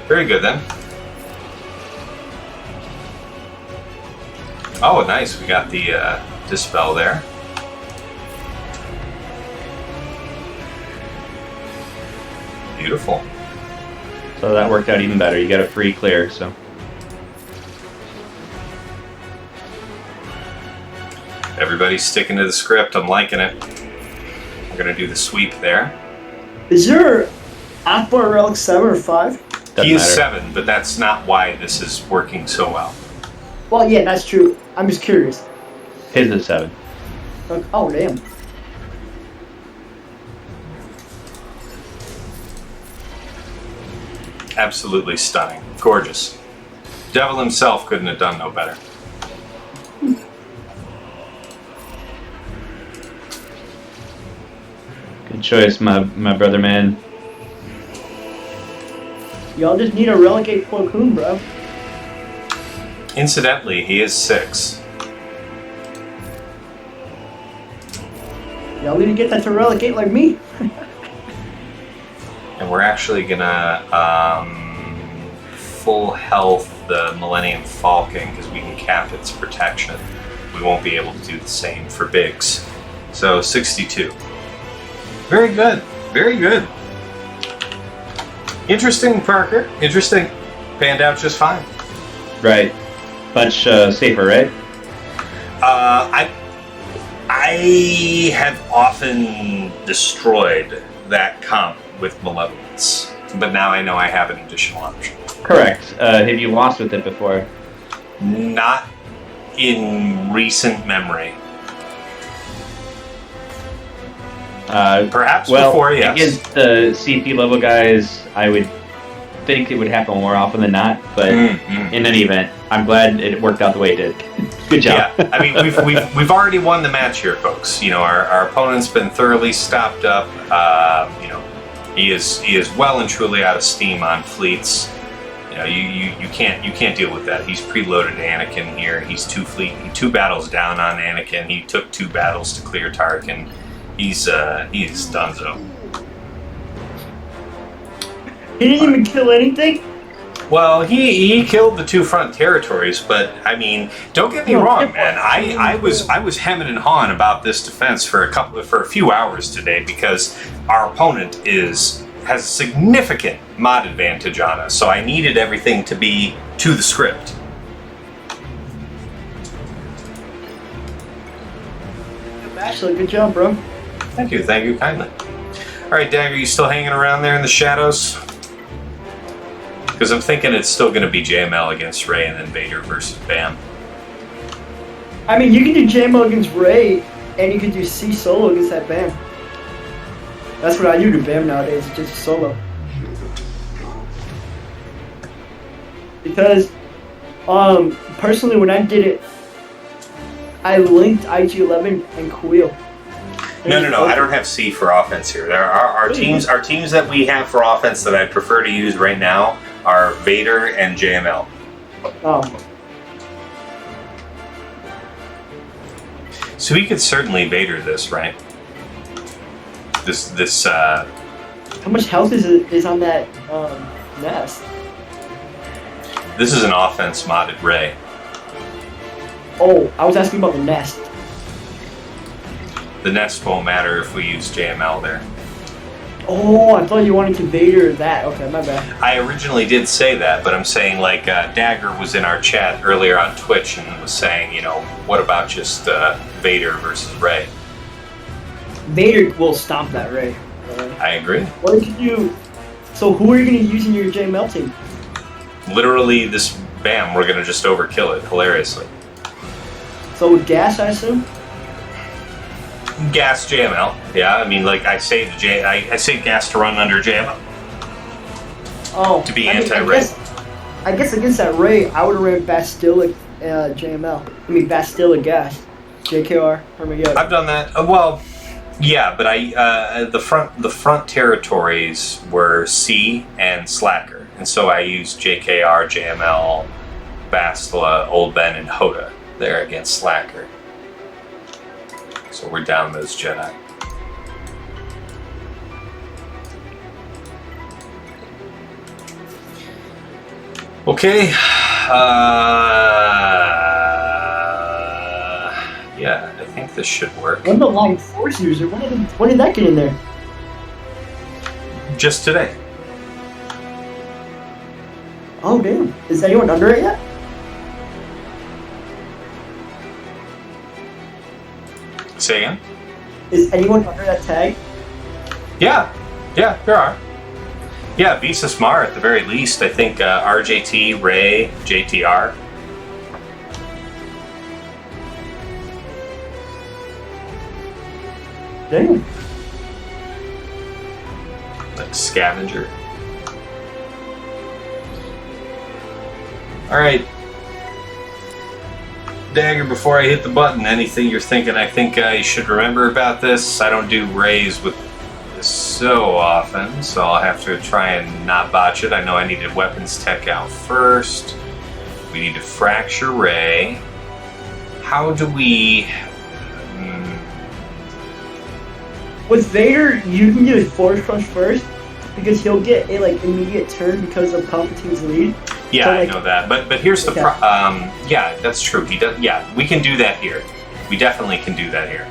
Very good, then. Oh, nice. We got the Dispel there. Beautiful. So that worked out even better. You got a free clear, so. Everybody's sticking to the script. I'm liking it. I'm going to do the sweep there. Is there Akbar Relic 7 or 5? He is matter. 7, but that's not why this is working so well. Well, yeah, that's true. I'm just curious. His is 7. Oh, damn. Absolutely stunning. Gorgeous. Devil himself couldn't have done no better. Good choice, my brother man. Y'all just need a relegate Plo Koon, bro. Incidentally, he is 6. Y'all need to get that to relegate like me. And we're actually gonna full health the Millennium Falcon because we can cap its protection. We won't be able to do the same for Biggs. So 62. Very good. Very good. Interesting, Parker. Interesting. Panned out just fine. Right. Much safer, right? I have often destroyed that comp with Malevolence, but now I know I have an additional option. Correct. Have you lost with it before? Not in recent memory. Perhaps before, yes. Against the CP level guys, I would think it would happen more often than not, but in any event, I'm glad it worked out the way it did. Good job. Yeah, I mean, we've already won the match here, folks. You know, our opponent's been thoroughly stopped up. You know, he is well and truly out of steam on fleets. You know, you can't deal with that. He's preloaded Anakin here. He's two battles down on Anakin. He took 2 battles to clear Tarkin. He's donezo. He didn't even kill anything? Well, he killed the 2 front territories, but I mean, don't get me wrong, man. I was hemming and hawing about this defense for a few hours today because our opponent has a significant mod advantage on us, so I needed everything to be to the script. Ashley, good job, bro. Thank you kindly. All right, Dagger, you still hanging around there in the shadows? Because I'm thinking it's still going to be JML against Ray and then Vader versus Bam. I mean, you can do JML against Ray, and you can do C solo against that Bam. That's what I do to Bam nowadays, it's just solo. Because, personally, when I did it, I linked IG-11 and Quill. No, I don't have C for offense here. There are our teams that we have for offense that I prefer to use right now are Vader and JML. Oh. So we could certainly Vader this, right? This How much health is on that nest? This is an offense modded Ray. Oh, I was asking about the nest. The nest won't matter if we use JML there. Oh, I thought you wanted to Vader that. Okay, my bad. I originally did say that, but I'm saying like Dagger was in our chat earlier on Twitch and was saying, you know, what about just Vader versus Ray? Vader will stomp that Ray. I agree. What did you? So who are you going to use in your JML team? Literally, this Bam, we're gonna just overkill it hilariously. So with gas, I assume. Gas JML, yeah. I mean, like I say gas to run under JML Oh, to be anti-Ray. I guess against that Ray, I would have ran Bastilla JML. I mean Bastilla gas, JKR. I've done that. Well, yeah, but the front territories were C and Slacker, and so I used JKR, JML, Bastilla, Old Ben, and Hoda there against Slacker. So we're down those Jedi. Okay. Yeah, I think this should work. I'm the line force user. When did that get in there? Just today. Oh damn! Is anyone under it yet? Say again? Is anyone under that tag? Yeah, there are. Yeah, Visa Smar at the very least. I think RJT, Ray, JTR. Damn. Like Scavenger. Alright. Dagger, before I hit the button, anything you're thinking I think I should remember about this? I don't do Rays with this so often, so I'll have to try and not botch it. I know I needed weapons tech out first. We need to fracture Ray. How do we... With Vader, you can do a Force Crush first, because he'll get a immediate turn because of Palpatine's lead. Yeah, so, I know that, but here's the yeah, that's true. He does. Yeah, we can do that here. We definitely can do that here.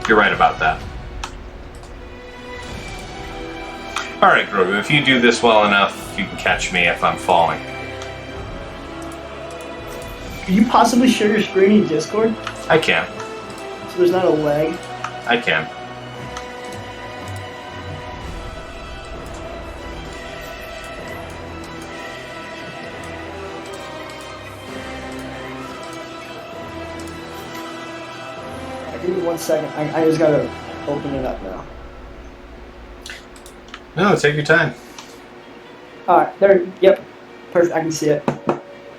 You're right about that. All right, Grogu, if you do this well enough, you can catch me if I'm falling. Can you possibly share your screen in Discord? I can. So there's not a lag? I can. Give me 1 second. I just gotta open it up now. No, take your time. Alright, there. Yep. Perfect. I can see it.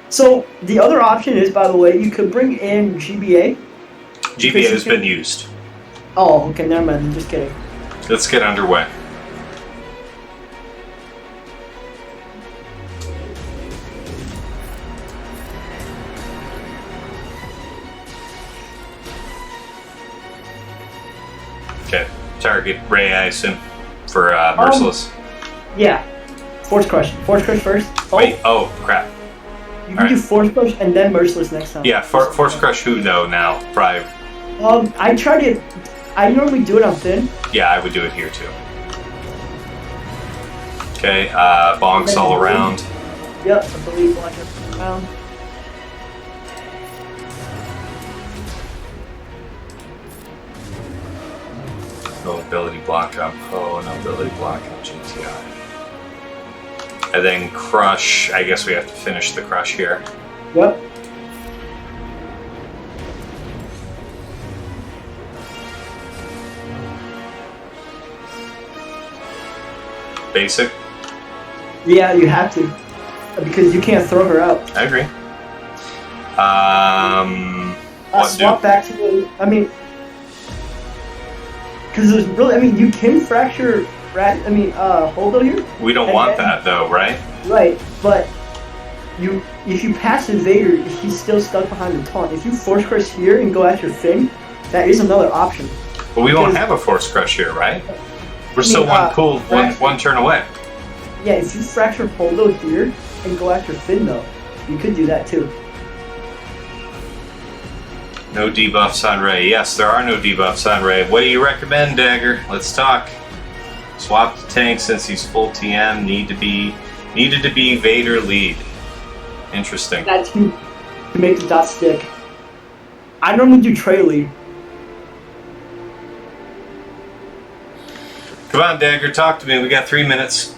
So the other option is, by the way, you could bring in GBA. GBA has been used. Oh, okay. Never mind. I'm just kidding. Let's get underway. Okay, target Ray, I assume, for Merciless. Yeah. Force Crush. Force Crush first. Oh, Wait, oh, crap. you can do Force Crush and then Merciless next time. Yeah, Force Crush who, though, now? Probably. I tried it. I normally do it on thin. Yeah, I would do it here, too. Okay, bonks all around. Yep, I believe black around. No ability block up. Oh, no ability block up GTI. And then Crush. I guess we have to finish the Crush here. Yep. Basic. Yeah, you have to. Because you can't throw her out. I agree. What Swap back to the... I mean... Because there's really... I mean, you can fracture... Holdo here. We don't want that, though, right? Right, but... If you pass Vader, he's still stuck behind the taunt. If you Force Crush here and go after Finn, that is another option. But we won't have a Force Crush here, right? We're still one turn away. Yeah, if you fracture Holdo here and go after Finn, though, you could do that too. No debuffs on Ray. Yes, there are no debuffs on Ray. What do you recommend, Dagger? Let's talk. Swap the tank since he's full TM. Needed to be Vader lead. Interesting. That's to make the dot stick. I normally do Traya lead. Come on, Dagger, talk to me. We got 3 minutes.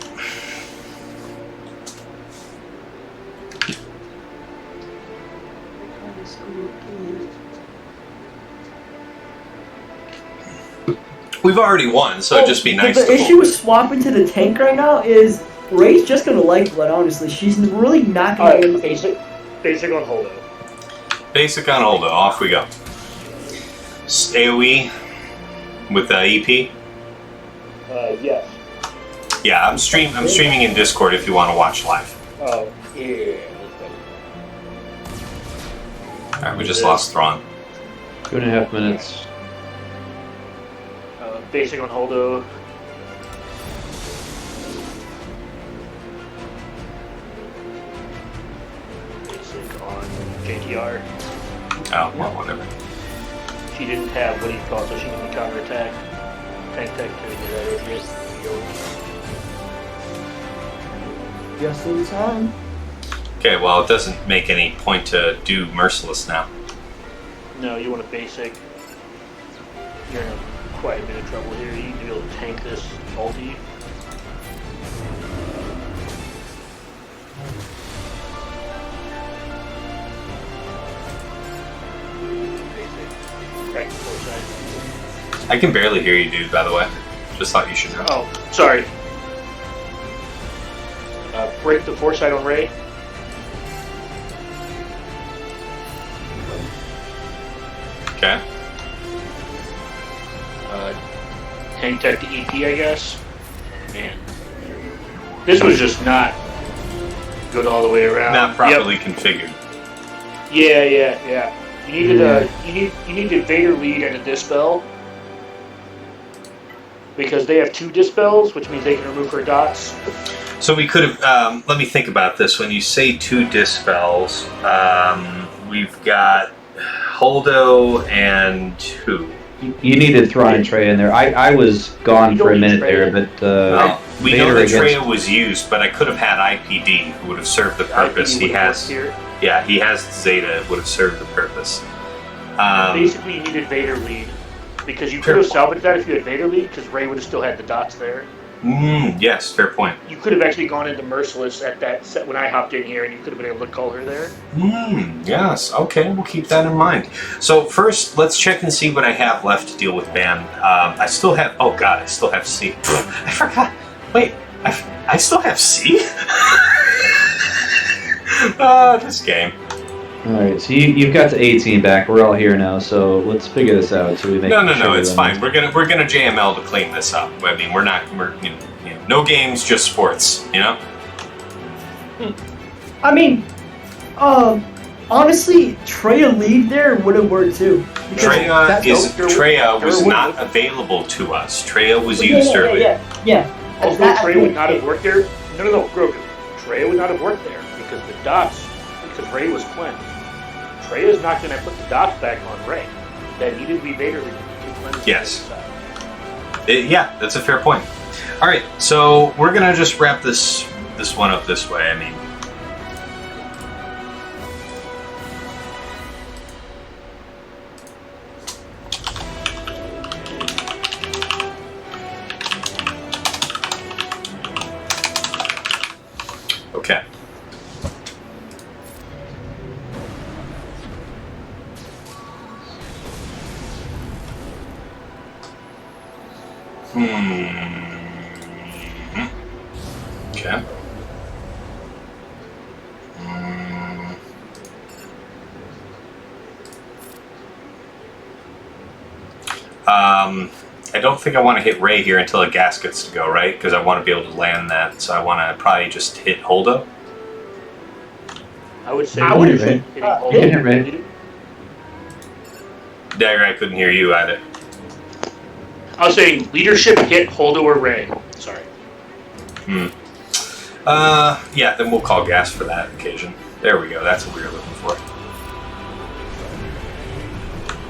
We've already won, so it'd just be nice the to issue with swapping to the tank right now is Ray's just gonna like blood, honestly. She's really not gonna Alright, basic on Holdo. Basic on Holdo. Off we go. AoE with EP. Yes. Yeah, I'm streaming in Discord if you want to watch live. Oh, yeah. Alright, we just lost Thrawn. 2.5 minutes. Basic on Holdo. Basic on JTR. Oh, well, whatever. She didn't have what do you call it, so she can counterattack. Tank tech to get that idiot. just in time. Okay, well, it doesn't make any point to do Merciless now. No, you want a basic. You're in quite a bit of trouble here. You need to be able to tank this ulti. Basic. Right, foresight. I can barely hear you, dude, by the way. Just thought you should know. Oh, sorry. Break the foresight on Ray. Okay. Tank tech to EP, I guess. Man. This was just not good all the way around. Not properly configured. Yeah. You needed you needed Vader lead and a dispel. Because they have 2 dispels, which means they can remove her dots. So we could have, let me think about this. When you say 2 dispels, we've got Holdo and who? You needed Thrawn and Traya in there. I was gone for a minute there, but we Vader know that against... Traya was used, but I could have had IPD, who would have served the purpose. He has Zeta, would have served the purpose. Basically, you needed Vader lead. Because you could have salvaged that if you had Vader lead, because Rey would have still had the dots there. Yes, fair point. You could have actually gone into Merciless at that set when I hopped in here, and you could have been able to call her there. Yes, okay, we'll keep that in mind. So first, let's check and see what I have left to deal with Ban. I still have, oh god, I still have C. I forgot. Wait, I still have C? This game. Alright, so you've got the 18 back. We're all here now, so let's figure this out. So we make No, sure it's we fine. We're gonna JML to clean this up. I mean, we're no games, just sports. You know. I mean, honestly, Traya lead there would have worked too. Traya was not available to us. Traya was used earlier. Yeah. Also, Traya would not have worked there. No, Grogu. Traya would not have worked there because the dots, because Rey was cleansed. Treya's not going to put the dots back on Rey. That needed to be Vader to cleanse. Yes. Yeah, that's a fair point. All right, so we're gonna just wrap this one up this way. I mean. Okay. Okay. I don't think I want to hit Rey here until a gas gets to go, right? Because I want to be able to land that, so I want to probably just hit Holdo. I would say I would hitting hit Holdo. Rey. Dagger, I couldn't hear you either. I was saying leadership hit Holdo or Rey. Sorry. Yeah, then we'll call gas for that occasion. There we go, that's what we were looking for.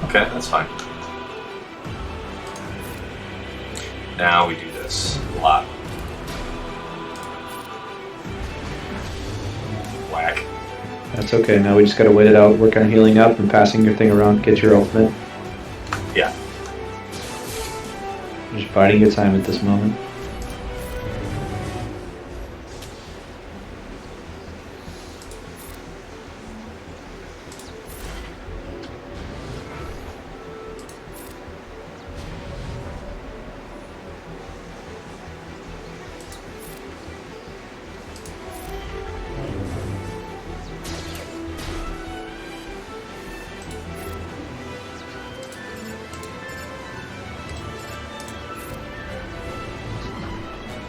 Okay, that's fine. Now we do this a lot. Whack. That's okay. Now we just gotta wait it out, work on healing up and passing your thing around, get your ultimate. Yeah. Just biding your time at this moment.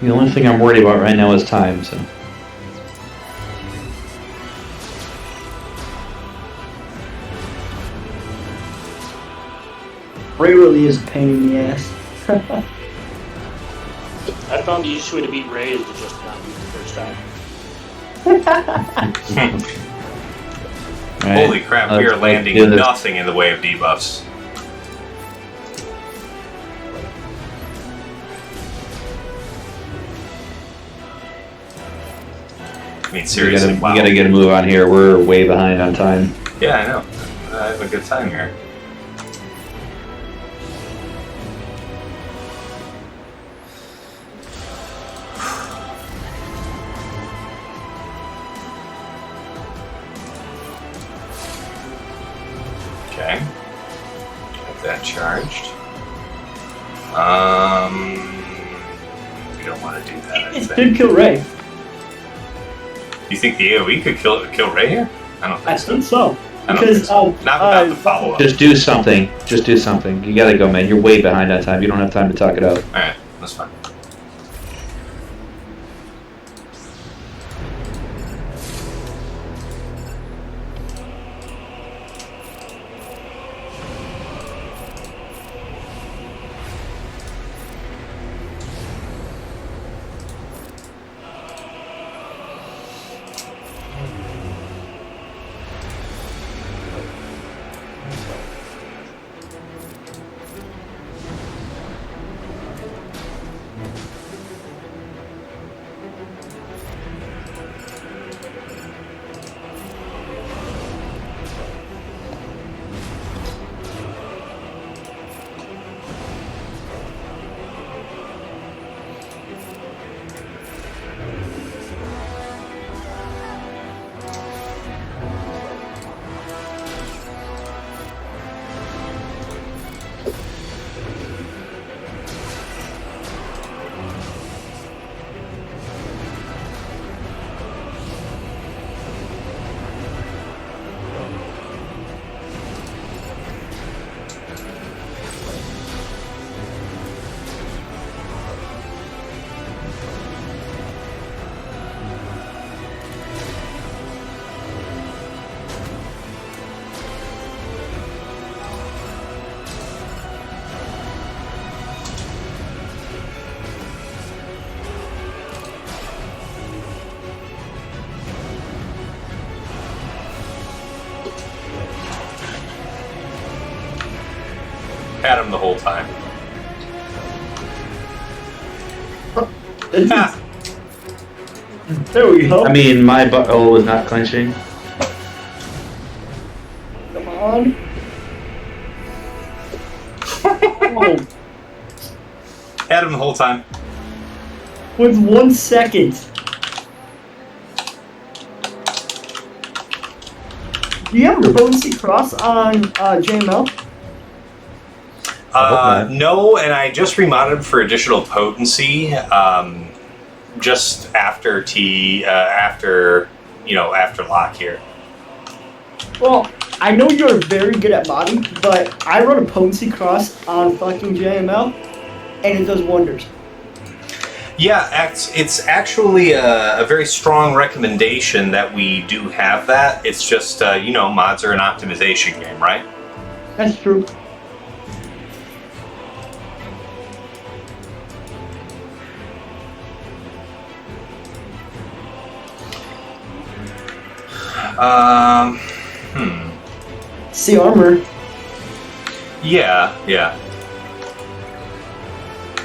The only thing I'm worried about right now is time, so. Rey really is a pain in the ass. I found the easiest way to beat Rey is to just not beat the first time. Right. Holy crap, we are landing nothing in the way of debuffs. I mean, seriously, we gotta get a move on here. We're way behind on time. Yeah, I know. I have a good time here. Okay. Get that charged. We don't want to do that, I It think. did kill Rey. You think the AoE could kill Rey here? I don't think I so. think so. I don't Because think so. Not without the follow-up. Just do something. Just do something. You gotta go, man. You're way behind on time. You don't have time to talk it out. Alright, that's fine. Had him the whole time. Ah, There we go. I mean, my butthole was not clenching. Come on. Oh, had him the whole time. with 1 second. Do you have a potency cross on JML? No, and I just remodded him for additional potency. Just after after lock here. Well, I know you're very good at modding, but I run a potency cross on fucking JML, and it does wonders. Yeah, it's actually a very strong recommendation that we do have that. It's just, mods are an optimization game, right? That's true. See armor. Yeah.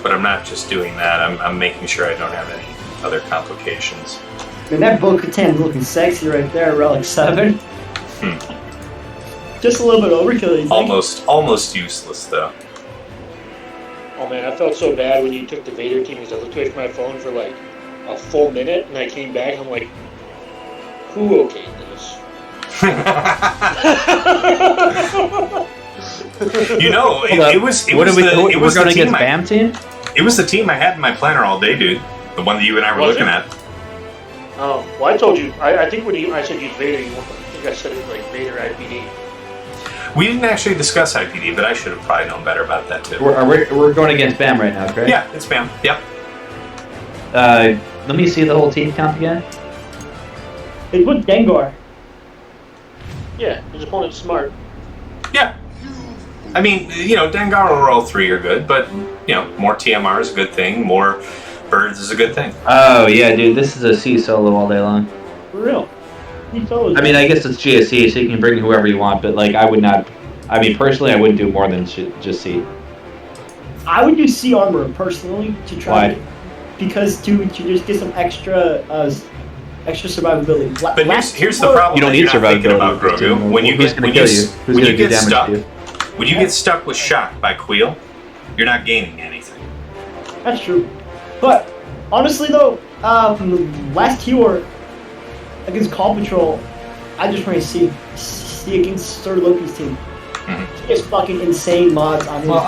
But I'm not just doing that. I'm making sure I don't have any other complications. Man, that Bo-Katan's looking sexy right there, Relic 7. Just a little bit overkill, you think? Almost useless, though. Oh man, I felt so bad when you took the Vader team because I looked away from my phone for like a full minute and I came back and I'm like, who okayed this? It was What are we? it was We're going the team against BAM team? It was the team I had in my planner all day, dude. The one that you and I were Was looking it? at. Oh, well I told you, I think when I said use Vader, I think I said it like Vader IPD. We didn't actually discuss IPD, but I should have probably known better about that too. We're going against BAM right now, correct? Yeah, it's spam. Yep. Let me see the whole team count again. They put Dengar. Yeah, his opponent's smart. Yeah. I mean, Dengar overall 3 are good, but, more TMR is a good thing, more birds is a good thing. Oh yeah, dude, this is a C solo all day long. For real. He told us. I mean, I guess it's GSC, so you can bring whoever you want, but like, I would not. I mean, personally, I wouldn't do more than just C. I would do C armor personally to try. Why? Because to just get some extra survivability. But here's the problem. You don't that need you're not thinking survivability. about, Grogu. When you Who's get gonna kill you? Who's when gonna you do get damage stuck, to you? when you get stuck with shock by Queel, you're not gaining anything. That's true. But honestly though, last tour against Call Patrol, I just ran C against Sir Loki's team. Mhm. It's fucking insane mods on his. Well,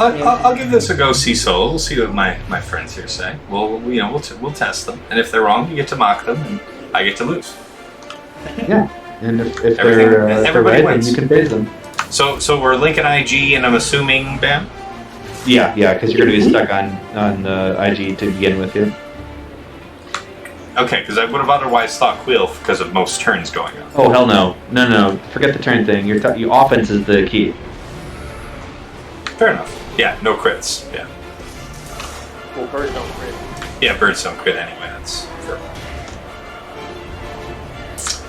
I'll give this a go. See solo. We'll see what my friends here say. We'll test them, and if they're wrong, you get to mock them, and I get to lose. Yeah, and if they're everybody right, then wins. you can base them. So we're linking IG, and I'm assuming BAM. Yeah, because you're gonna be stuck on IG to begin with here. Okay, because I would have otherwise thought Queel because of most turns going on. Oh hell no, no! Forget the turn thing. Your offense is the key. Fair enough. Yeah, no crits. Yeah. Well, birds don't crit. Yeah, birds don't crit anyway. That's fair.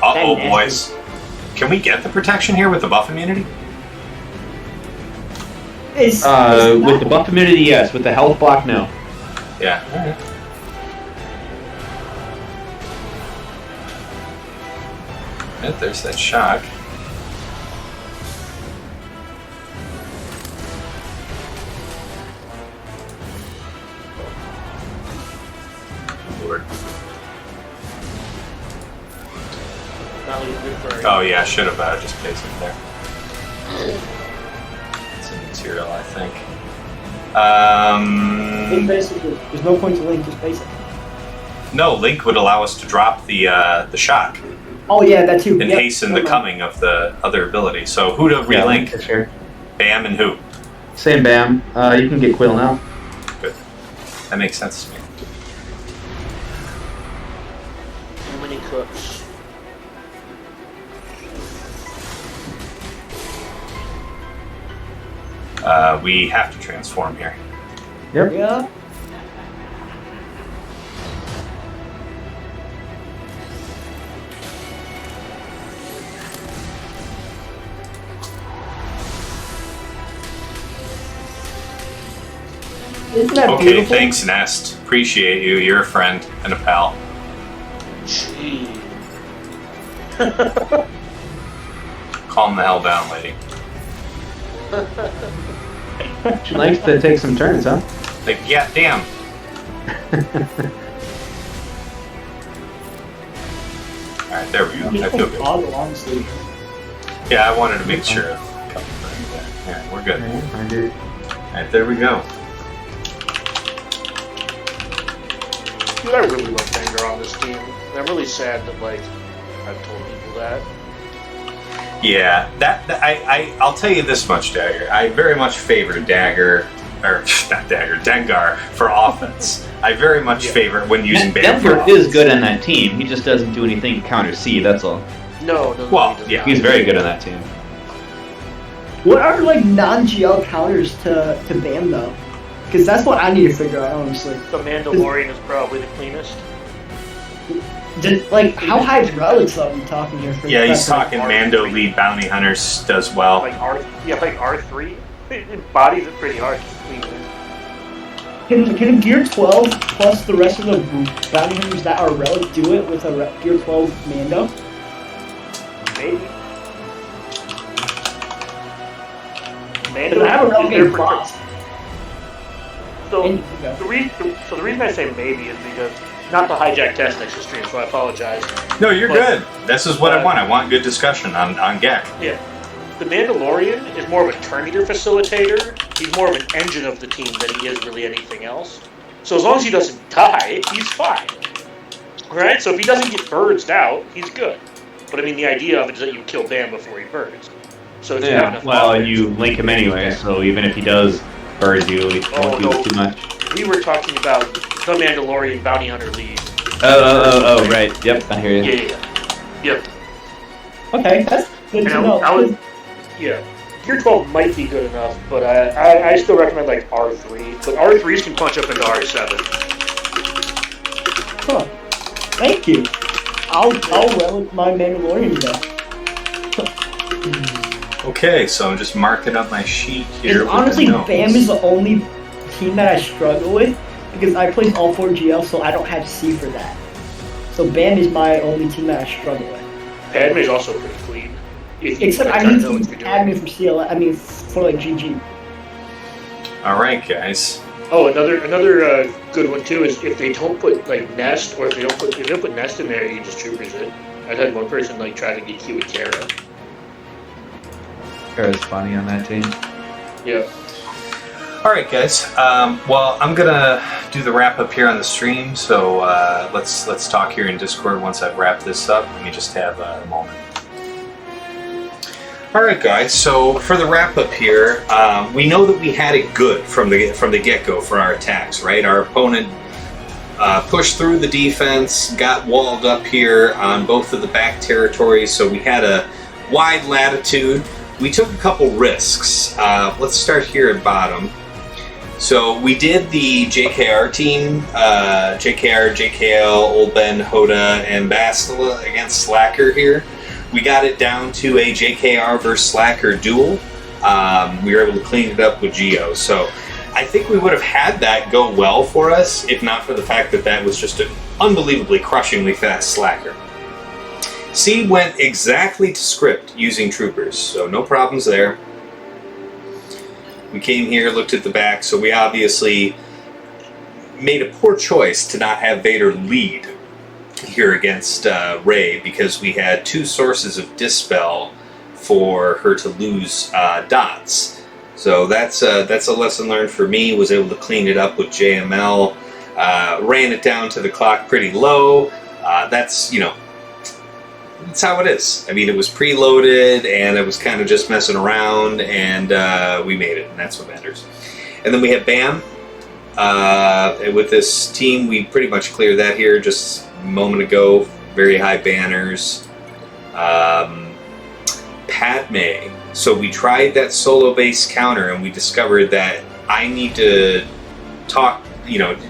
Uh-oh, That boys. Can we get the protection here with the buff immunity? It's With the buff immunity, yes. With the health block, no. Yeah. All right. Yeah, there's that shock. Lord. Not looking good for Oh yeah, I should have just placed it there. It's a material, I think. Link basically. There's no point to link, just basic. No, Link would allow us to drop the shock Oh yeah, that too. and Yep. hasten the coming of the other ability. So who to Yeah, relink? for sure. Bam and who? Same BAM. You can get Quill now. Good. That makes sense to me. Too many cooks. We have to transform here. Yep. Yeah. Isn't that Okay, beautiful? thanks, Nest. Appreciate you. You're a friend and a pal. Gee. Calm the hell down, lady. She likes to take some turns, huh? Like, yeah, damn. Alright, there we go. I feel good. All honestly. Yeah, I wanted to make sure. Yeah, we're good. Alright, there we go. Dude, I really love Vader on this team. And I'm really sad that, like, I've told people that. Yeah, I'll tell you this much, Dagger. I very much favor Dagger, or not Dagger, Dengar for offense. I very much favor when using Vader for Denver offense. is good on that team. He just doesn't do anything counter C. That's all. No. Well, he does yeah. not. He's very good on that team. What are like non-GL counters to BAM though? Because that's what I need to figure out honestly. The Mandalorian is probably the cleanest. Like how high relics are we talking here? For Yeah, he's that? talking Mando lead bounty hunters does well. Like R3. It bodies it pretty hard to clean in. Can a Gear 12 plus the rest of the bounty hunters that are relic do it with a Gear 12 Mando? Maybe. Because I have a relic They're game box. So the reason I say maybe is because not to hijack test next to stream, so I apologize. No, you're But- good. This is what I want. I want good discussion on GAC. Yeah. The Mandalorian is more of a turn-eater facilitator. He's more of an engine of the team than he is really anything else. So as long as he doesn't die, he's fine. Right? So if he doesn't get birdsed out, he's good. But I mean, the idea of it is that you kill Bam before he birds. So if you have Yeah, enough well, and offense- you link him anyway, so even if he does bird you, he won't do too much. We were talking about the Mandalorian bounty hunter lead. Oh, right. Yep, I hear you. Yep. Okay, that's good to know. Yeah. Gear 12 might be good enough, but I still recommend like R3. But R3s can punch up into R7. Huh. Thank you. I'll relic my Mandalorian then. Okay, so I'm just marking up my sheet here. And honestly, BAM is the only team that I struggle with because I play all 4 GL, so I don't have C for that. So BAM is my only team that I struggle with. Padme is also pretty clean. Except I need to use Padme for CL. I mean, for like GG. All right, guys. Oh, another good one too is if they don't put like Nest, or if they don't put Nest in there, you just troopers it. I've had one person like try to get Q with Kara. Kara's funny on that team. Yeah. All right, guys. Well, I'm gonna do the wrap up here on the stream. So let's talk here in Discord once I've wrapped this up. Let me just have a moment. All right, guys. So for the wrap up here, we know that we had it good from the get-go for our attacks, right? Our opponent pushed through the defense, got walled up here on both of the back territories, so we had a wide latitude. We took a couple risks. Let's start here at bottom. So we did the JKR team, JKR, JKL, Old Ben, Hoda, and Bastila against Slacker here. We got it down to a JKR versus Slacker duel. We were able to clean it up with Geos. So I think we would have had that go well for us if not for the fact that that was just an unbelievably crushingly fast Slacker. C went exactly to script using troopers, so no problems there. We came here, looked at the back, so we obviously made a poor choice to not have Vader lead here against Rey because we had 2 sources of dispel for her to lose dots. So that's a lesson learned for me. Was able to clean it up with JML, ran it down to the clock pretty low. That's how it is. I mean, it was preloaded and it was kind of just messing around, and we made it, and that's what matters. And then we have BAM. With this team, we pretty much cleared that here just a moment ago. Very high banners. Padme. So we tried that solo base counter, and we discovered that I need to talk,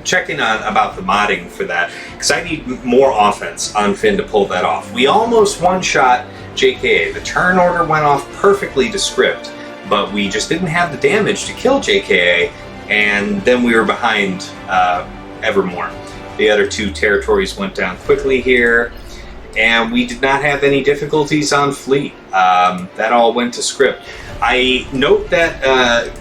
check in on about the modding for that, because I need more offense on Finn to pull that off. We almost one-shot JKA. The turn order went off perfectly to script, but we just didn't have the damage to kill JKA, and then we were behind Evermore. The other 2 territories went down quickly here, and we did not have any difficulties on fleet. That all went to script. I note that,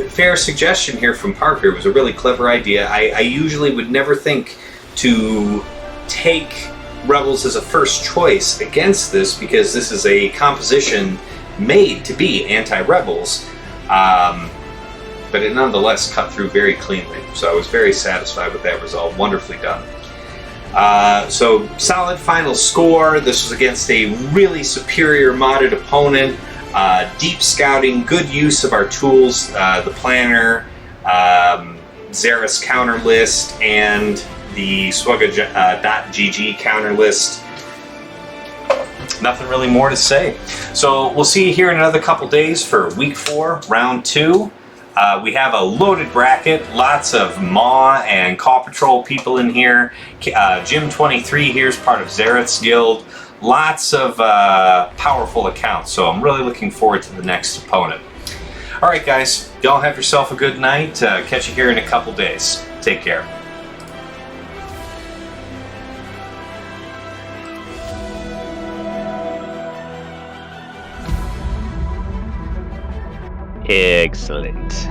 fair suggestion here from Parker. It was a really clever idea. I usually would never think to take Rebels as a first choice against this, because this is a composition made to be anti-Rebels, but it nonetheless cut through very cleanly. So I was very satisfied with that result. Wonderfully done. So solid final score. This was against a really superior modded opponent. Deep scouting, good use of our tools, the planner, Xeris counter list, and the Swugga.gg counter list. Nothing really more to say. So we'll see you here in another couple days for week 4, round 2. We have a loaded bracket, lots of Maw and Call Patrol people in here. Jim 23 here is part of Xerath's guild. Lots of powerful accounts, so I'm really looking forward to the next opponent. Alright guys, y'all have yourself a good night. Catch you here in a couple days. Take care. Excellent.